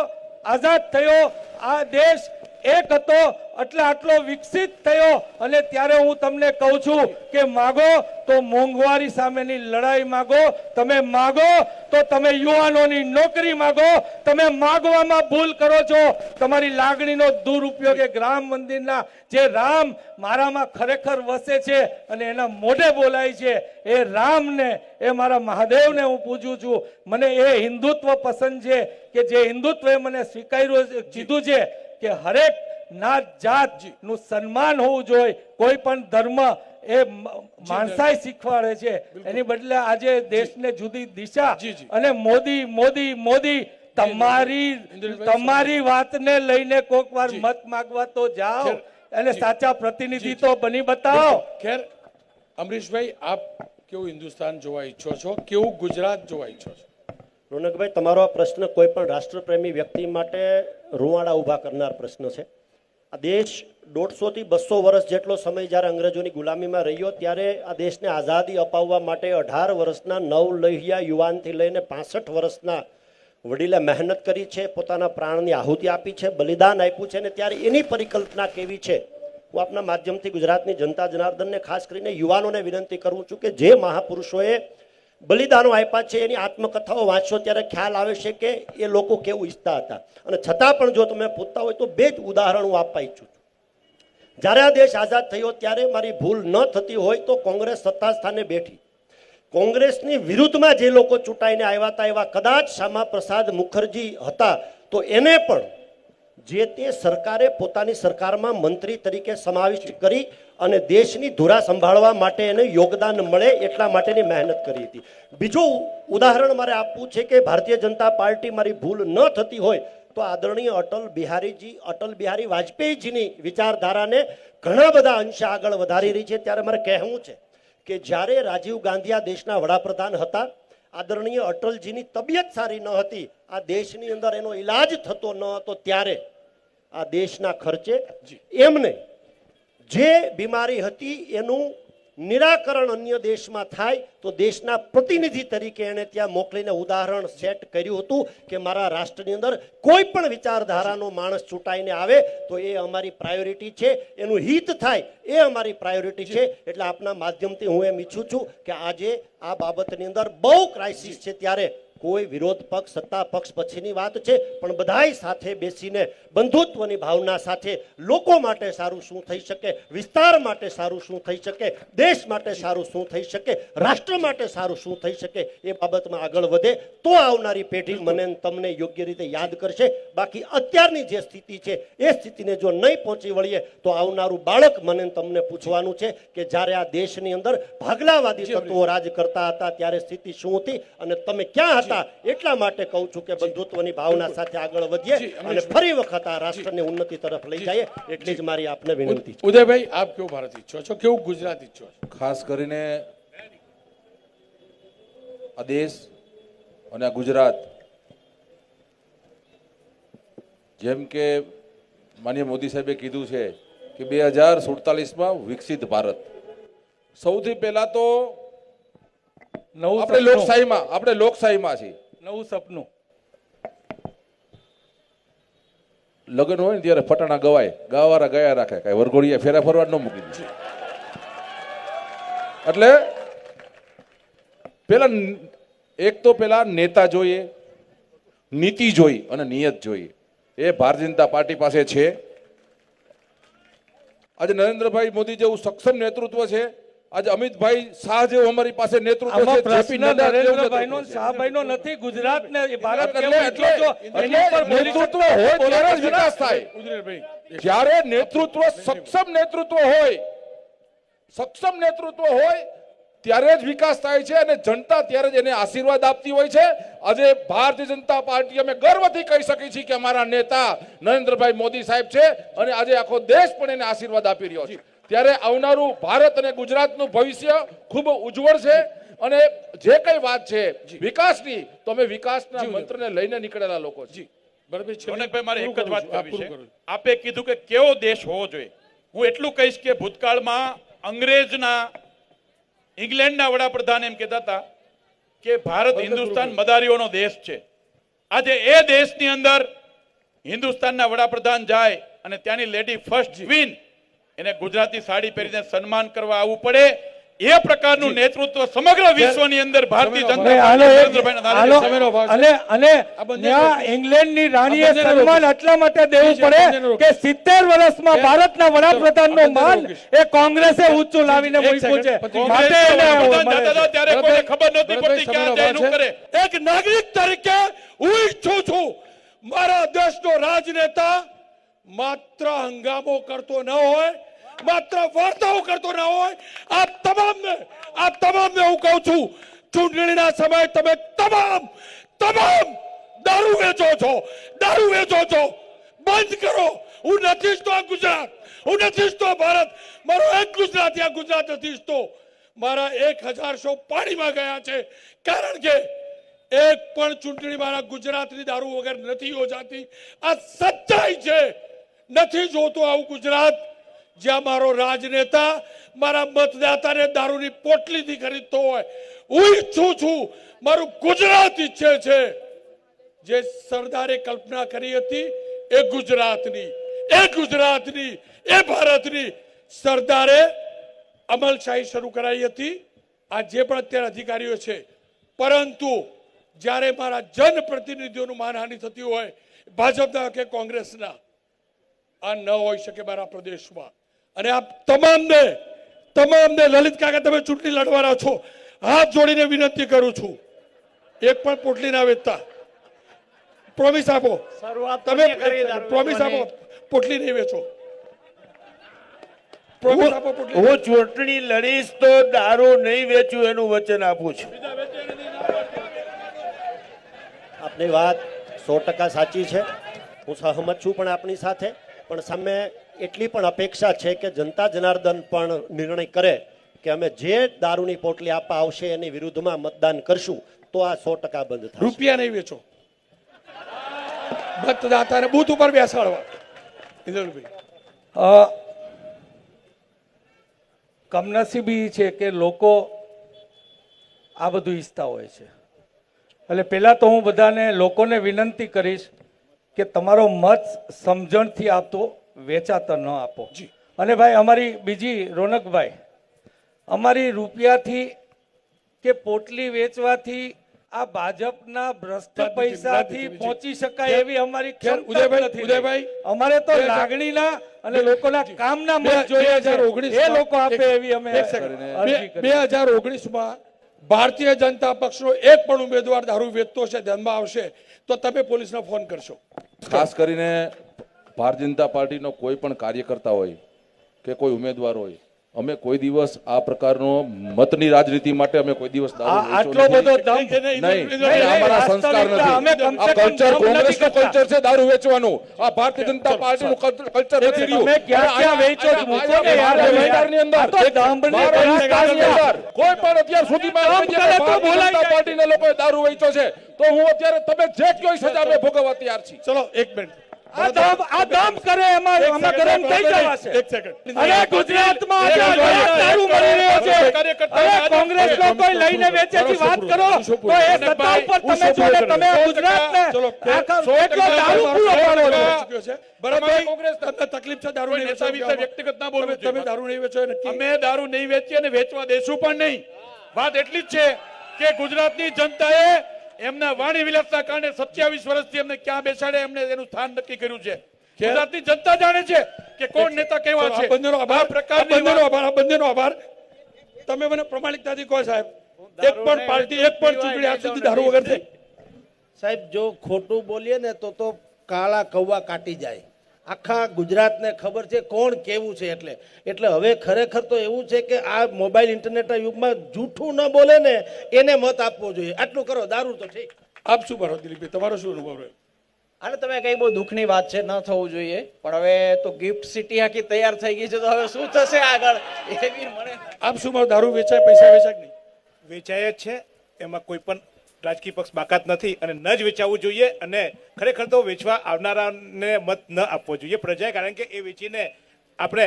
આઝાદ થયો, આ દેશ એક હતો એટલે આટલો વિકસિત થયો. અને ત્યારે હું તમને કહું છું કે માગો તો મોંઘવારી સામેની લડાઈ માગો, તમે માગો તો તમે યુવાનોની નોકરી માગો. તમે માગવામાં ભૂલ કરો છો, તમારી લાગણીનો દુરુપયોગ એ રામ મંદિરના જે રામ મારામાં ખરેખર વસે છે અને એના મોઢે બોલાય છે એ રામને, એ મારા મહાદેવને હું પૂજું છું. મને એ હિન્દુત્વ પસંદ છે કે જે હિન્દુત્વએ મને સ્વીકાર્યું કીધું છે કે હરેક નાત જાત નું સન્માન હોવું જોઈએ. કોઈ પણ ધર્મ એ માણસાઈ શીખવાડે છે, એની બદલે આજે દેશને જુદી દિશા. અને મોદી મોદી મોદી તમારી વાતને લઈને કોક વાર મત માંગવા તો જાઓ અને સાચા પ્રતિનિધિ તો બની બતાવો. ખેર અમરીશભાઈ, આપ કેવું હિન્દુસ્તાન જોવા ઈચ્છો છો, કેવું ગુજરાત જોવા ઈચ્છો છો? રોનકભાઈ, તમારો આ પ્રશ્ન કોઈ પણ રાષ્ટ્રપ્રેમી વ્યક્તિ માટે રૂવાડા ઊભા કરનાર પ્રશ્ન છે. આ દેશ 150 થી 200 વર્ષ જેટલો સમય જ્યારે અંગ્રેજોની ગુલામીમાં રહ્યો ત્યારે આ દેશને આઝાદી અપાવવા માટે 18 વર્ષના નવલહિયા યુવાનથી લઈને 65 વર્ષના વડીલે મહેનત કરી છે, પોતાના પ્રાણની આહુતિ આપી છે, બલિદાન આપ્યું છે. અને ત્યારે એની પરિકલ્પના કેવી છે, હું આપના માધ્યમથી ગુજરાતની જનતા જનાર્દનને ખાસ કરીને યુવાનોને વિનંતી કરું છું કે જે મહાપુરુષોએ બલિદાનો આપ્યા છે એની આત્મકથાઓ વાંચશો ત્યારે ખ્યાલ આવે છે કે એ લોકો કેવું ઈચ્છતા હતા. અને છતાં પણ જો તમે પૂછતા હોય તો 2 જ ઉદાહરણ હું આપવા ઈચ્છું છું. જ્યારે આ દેશ આઝાદ થયો ત્યારે મારી ભૂલ ન થતી હોય તો કોંગ્રેસ સત્તા સ્થાને બેઠી. કોંગ્રેસની વિરુદ્ધમાં જે લોકો ચૂંટાઈને આવ્યા હતા એવા કદાચ શ્યામા પ્રસાદ મુખર્જી હતા, તો એને પણ જે તે સરકારે પોતાની સરકારમાં મંત્રી તરીકે સમાવિષ્ટ કરી અને દેશની ધુરા સંભાળવા માટે એને યોગદાન મળે એટલા માટેની મહેનત કરી હતી. બીજું ઉદાહરણ મારે આપવું છે કે ભારતીય જનતા પાર્ટી, મારી ભૂલ ન થતી હોય તો આદરણીય અટલ બિહારી વાજપેયીજીની વિચારધારાને ઘણા બધા અંશે આગળ વધારી રહી છે. ત્યારે મારે કહેવું છે કે જ્યારે રાજીવ ગાંધી આ દેશના વડાપ્રધાન હતા, આદરણીય અટલજીની તબિયત સારી ન હતી, આ દેશની અંદર એનો ઈલાજ થતો ન હતો, ત્યારે આ દેશના ખર્ચે એમને જે બીમારી હતી એનું નિરાકરણ અન્ય દેશમાં થાય તો દેશના પ્રતિનિધિ તરીકે એને ત્યાં મોકલીને ઉદાહરણ સેટ કર્યું હતું કે મારા રાષ્ટ્રની અંદર કોઈ પણ વિચારધારાનો માણસ ચૂંટાઈને આવે તો એ અમારી પ્રાયોરિટી છે, એનું હિત થાય એ અમારી પ્રાયોરિટી છે. એટલે આપના માધ્યમથી હું એમ ઈચ્છું છું કે આજે આ બાબતની અંદર બહુ ક્રાઇસિસ છે. ત્યારે કોઈ વિરોધ પક્ષ સત્તા પક્ષ પછીની વાત છે, પણ બધાય સાથે બેસીને બંધુત્વની ભાવના સાથે લોકો માટે સારું શું થઈ શકે, વિસ્તાર માટે સારું શું થઈ શકે, દેશ માટે સારું શું થઈ શકે, રાષ્ટ્ર માટે સારું શું થઈ શકે એ બાબતમાં આગળ વધે તો આવનારી પેઢી મને તમને યોગ્ય રીતે યાદ કરશે. બાકી અત્યારની જે સ્થિતિ છે એ સ્થિતિને જો નહીં પહોંચી વળીએ તો આવનારું બાળક મને તમને પૂછવાનું છે કે જ્યારે આ દેશની અંદર ભાગલાવાદી તત્વો રાજ કરતા હતા ત્યારે સ્થિતિ શું હતી અને તમે ક્યાં હતા. એટલા માટે કહું છું કે બંધુત્વની ભાવના સાથે આગળ વધીએ અને ફરી વખત આ રાષ્ટ્રની ઉન્નતિ તરફ લઈ જઈએ, એટલી જ મારી આપને વિનંતી છે. ઉદયભાઈ, આપ કેવું ભારત ઈચ્છો છો, કેવું ગુજરાત ઈચ્છો છો? ખાસ કરીને આ દેશ અને આ ગુજરાત, જેમ કે માનનીય મોદી સાહેબે કીધું છે કે 2047માં વિકસિત ભારત. સૌથી પહેલા તો આપણે લોકશાહીમાં છીએ. નવું સપનું. લગ્ન હોય ને ત્યારે ફટાણા ગવાય, ગાવારા ગયા રાખે, કઈ વરઘોડિયા ફેરા ફરવા ન મૂકી દે. એટલે પેલા નેતા જોઈએ, નીતિ જોઈ અને નિયત જોઈએ. એ ભારતીય જનતા પાર્ટી પાસે છે. આજે નરેન્દ્રભાઈ મોદી જેવું સક્ષમ નેતૃત્વ છે આજે અમિતભાઈ શાહ જેવું અમારી પાસે નેતૃત્વ આમાં છે, JP પ્રશ્ન નડ્ડા જેવું નરેન્દ્રભાઈનો નેતૃત્વ છે. શાહભાઈનો નથી, ગુજરાતને ભારત એટલે- કેવું એટલે- ઈચ્છો છો, એની ઉપર બોલી નેતૃત્વ હોય ત્યારે જ વિકાસ થાય. ઉદયભાઈ જ્યારે નેતૃત્વ સક્ષમ નેતૃત્વ હોય, સક્ષમ નેતૃત્વ હોય ત્યારે જ વિકાસ થાય છે અને જનતા ત્યારે જ એને આશીર્વાદ આપતી હોય છે. આજે ભારતીય જનતા પાર્ટી અમે ગર્વથી કહી શકીએ છીએ કે અમારા નેતા નરેન્દ્રભાઈ મોદી સાહેબ છે અને આજે આખો દેશ પણ એને આશીર્વાદ આપી રહ્યો છે. ત્યારે આવનારું ભારત અને ગુજરાતનું ભવિષ્ય ખૂબ ઉજ્જવળ છે અને જે કઈ વાત છે વિકાસની, તો અમે વિકાસના મંત્રને લઈને નીકળેલા લોકો છીએ. બરાબર છે. રોનકભાઈ, મારે એક જ વાત કરવી પૂરું છે. કરું. આપે કીધું કે કેવો દેશ હોવો જોઈએ. હું એટલું કહીશ કે ભૂતકાળમાં અંગ્રેજના, ઇંગ્લેન્ડના વડાપ્રધાન એમ કહેતા હતા કે ભારત હિન્દુસ્તાન મદારીઓનો દેશ છે. આજે એ દેશની અંદર હિન્દુસ્તાનના વડાપ્રધાન જાય અને ત્યાંની લેડી ફર્સ્ટ ક્વીન એને ગુજરાતી સાડી પહેરીને સન્માન કરવા આવવું પડે, એ પ્રકારનું નેતૃત્વ સમગ્ર વિશ્વની અંદર ભારતીય જનતા ભાઈ, હાલો પાર્ટી એક- નરેન્દ્રભાઈના દાદા હાલો, સમયનો ભાગ છે. અને ત્યાં ઇંગ્લેન્ડની રાણીએ આ બંનેને સન્માન એટલા માટે દેવું પડે કે 70 વર્ષમાં ભારતના વડાપ્રધાનનું આ બંનેને માન રોકીશ. એ કોંગ્રેસે ઊંચું લાવીને એક મૂક્યું છે. સેકન્ડ, માટે એને વડાપ્રધાન મળે જતા હતા છે. ત્યારે કોઈને ખબર નહોતી પડતી કે આ જાય શું કરે. એક નાગરિક તરીકે હું ઈચ્છું છું મારા દેશનો રાજનેતા માત્ર હંગામો કરતો ન હોય, માત્ર વાર્તાઓ કરતો ન હોય. આ તમામને હું કહું છું, ચૂંટણીના સમયે તમે તમામ દારૂ વેચો છો, બંધ કરો. હું નથી ઈચ્છતો આ ગુજરાત, હું નથી ઈચ્છતો આ ભારત. મારો એક ગુજરાતી આ ગુજરાત નથી ઈચ્છતો. મારા 1000 પાણીમાં ગયા છે, કારણ કે એક પણ ચૂંટણી મારા ગુજરાતની દારૂ વગર નથી યોજાતી. આ સચ્ચાઈ છે. નથી જોતો આવું ગુજરાત જ્યાં મારો રાજનેતા મારા મતદાતાને દારૂની પોટલીથી ખરીદતો હોય. હું ઈચ્છું છું, મારું ગુજરાત ઈચ્છે છે જે સરદારે કલ્પના કરી હતી એ ગુજરાતની, એ ભારતની સરદારે અમલશાહી શરૂ કરાઈ હતી. આ જે પણ અત્યારે અધિકારીઓ છે, પરંતુ જ્યારે મારા જનપ્રતિનિધિઓનું માનહાનિ થતી હોય, ભાજપના કે કોંગ્રેસના, આ ન હોઈ શકે મારા પ્રદેશમાં. અને આ તમામને લલિત કાકા, તમે ચૂંટણી લડવાના છો, હાથ જોડીને વિનંતી કરું છું, એક પણ પોટલી ના વેચતા. પ્રોમિસ આપો, તમે પ્રોમિસ આપો, પોટલી નહીં વેચો. પ્રોમિસ આપો, પોટલી. હું ચૂંટણી લડીશ તો દારૂ નહીં વેચું એનું વચન આપું છું. આપની વાત 100% સાચી છે, હું સહમત છું પણ આપણી સાથે. પણ સામે એટલી પણ અપેક્ષા છે કે જનતા જનાર્દન પણ નિર્ણય કરે કે અમે જે દારૂની પોટલી આપવા આવશે એની વિરુદ્ધમાં મતદાન કરશું, તો આ 100% બંધ થશે. રૂપિયા નહીં વેચો, મતદાતાને બૂથ ઉપર બેસાડવા. કમનસીબી છે કે લોકો આ બધું ઈચ્છતા હોય છે. એટલે પહેલા તો હું બધાને, લોકોને વિનંતી કરીશ કે તમારો મત સમજણથી આપતો, વેચાતા ન આપો. અને ભાઈ અમારી બીજી, રોનકભાઈ, અમારી રૂપિયાથી કે પોટલી વેચવાથી આ ભાજપના ભ્રષ્ટ પૈસાથી પહોંચી શકાય એવી અમારી ઉદયભાઈ, ઉદયભાઈ, અમારે તો લાગણીના અને લોકોના કામના મત જોઈએ છે. એ લોકો આપે એવી અમે અરજી કરી. 2019માં ભારતીય જનતા પક્ષનો એક પણ ઉમેદવાર દારૂ વેચતો છે, ધ્યાનમાં આવશે તો તમે પોલીસને ફોન કરશો. ખાસ કરીને ભારતીય જનતા પાર્ટીનો કોઈ પણ કાર્યકર્તા હોય કે કોઈ ઉમેદવાર હોય, અમે કોઈ દિવસ આ પ્રકારનો મતની રાજનીતિ માટે અમે કોઈ દિવસ દારૂ વેચ્યો આટલો નથી. બધો દમ નહીં, એ અમારા સંસ્કાર નથી. આ કલ્ચર કોંગ્રેસનું કલ્ચર છે દારૂ વેચવાનું. આ ભારતીય જનતા પાર્ટીનું કલ્ચર નથી રહ્યું. તમે ક્યાં વેચો છો? મૂકો ને યાર. મારા વિસ્તારની અંદર, આ તો દંભની મારા વાત વિસ્તારની છે. અંદર કોઈ પણ અત્યાર સુધીમાં એમ કહીએ કે ભારતીય જનતા પાર્ટીના લોકોએ દારૂ વેચ્યો છે, તો હું અત્યારે તમે જે કયો એ સજા અમે ભોગવવા તૈયાર છીએ. ચલો 1 મિનિટ. આ દમ કરે એમાં ગરમ થઈ જવાશે. એક સેકન્ડ. અરે ગુજરાતમાં આજે દારૂ મળી રહ્યો છે. અરે કોંગ્રેસ લોકો લઈને વેચે છે, વાત કરો તો એ સત્તા ઉપર તમે છો ને, તમે ગુજરાતને એટલો દારૂ પૂરો પાડો છો. બરાબર, કોંગ્રેસ તમને તકલીફ છે દારૂ નહીં વેચો? વ્યક્તિગત ના બોલવું તમે દારૂ નહીં વેચો એ નક્કી? અમે દારૂ નહીં વેચીએ અને વેચવા દેશું પણ નહીં. વાત એટલી જ છે કે ગુજરાતની જનતાએ એમના વાણી વિલાસના કારણે 27 વર્ષથી એમને ક્યાં બેસાડે, એમને એનું સ્થાન નક્કી કર્યું છે. ગુજરાતની જનતા જાણે છે કે કોણ નેતા કેવા છે. બંનેનો આભાર. તમે મને પ્રમાણિકતાથી કહો સાહેબ, એક પણ પાર્ટી એક પણ ચૂંટણી આજ સુધી દારૂ વગર થઈ? સાહેબ જો ખોટું બોલીએ ને તો કાળા કૌવા કાટી જાય. આખા ગુજરાતને ખબર છે કોણ કેવું છે. એટલે હવે ખરેખર તો એવું છે કે આ મોબાઈલ ઇન્ટરનેટના યુગમાં જૂઠું ન બોલે ને એને મત આપવો જોઈએ. આટલું કરો, દારૂ તો ઠીક. આપ શું કરો દિલીપભાઈ, તમારો શું અનુભવ રહ્યો? અને તમે કઈ બહુ દુઃખની વાત છે, ન થવું જોઈએ, પણ હવે તો ગિફ્ટ સિટી આખી તૈયાર થઈ ગઈ છે, તો હવે શું થશે આગળ એવી મને. આપ શું મારો દારૂ વેચાય, પૈસા વેચાય કે નહીં? વેચાય જ છે, એમાં કોઈ પણ રાજકીય પક્ષ બાકાત નથી અને ન જ વેચાવવું જોઈએ. અને ખરેખર તો વેચવા આવનારાને મત ન આપવો જોઈએ પ્રજાએ, કારણ કે એ વેચીને આપણે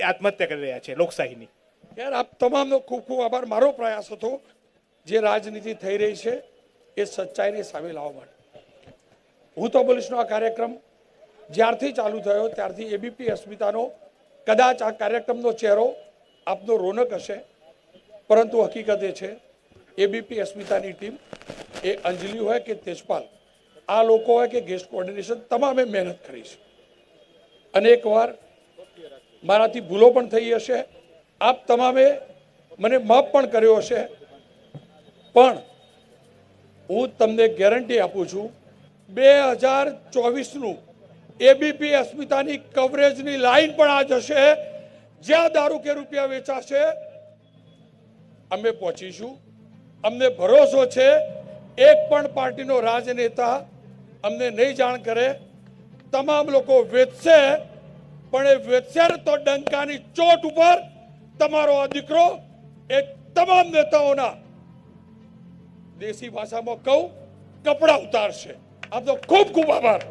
આત્મહત્યા કરી રહ્યા છીએ લોકશાહીની. યાર આપ તમામનો ખૂબ ખૂબ આભાર. મારો પ્રયાસ હતો જે રાજનીતિ થઈ રહી છે એ સચ્ચાઈને સામે લાવવા માટે. હું તો બોલીશનો આ કાર્યક્રમ જ્યારથી ચાલુ થયો ત્યારથી એબીપી અસ્મિતાનો કદાચ આ કાર્યક્રમનો ચહેરો આપનો રોનક હશે, પરંતુ હકીકત એ છે એબીપી અસ્મિતાની ટીમ, એ અંજલિ હોય કે તેજપાલ, આ લોકો હોય કે ગેસ્ટ કોઓર્ડિનેશન, તમામે મહેનત કરી છે. અનેકવાર મારાથી ભૂલો પણ થઈ હશે, આપ તમામે મને માફ પણ કર્યો હશે, પણ હું તમને ગેરંટી આપું છું 2024નું એબીપી અસ્મિતાની કવરેજની લાઈન પણ આ જશે. જ્યાં દારૂ કે રૂપિયા વેચાશે અમે પહોંચીશું. અમને ભરોસો છે એક પણ પાર્ટીનો રાજનેતા અમને નહીં જાણ કરે. તમામ લોકો વેચશે, પણ એ વેચશે તો ડંકાની ચોટ ઉપર તમારો આ દીકરો એ તમામ નેતાઓના દેશી ભાષામાં કહું કપડા ઉતારશે. આપનો ખૂબ ખૂબ આભાર.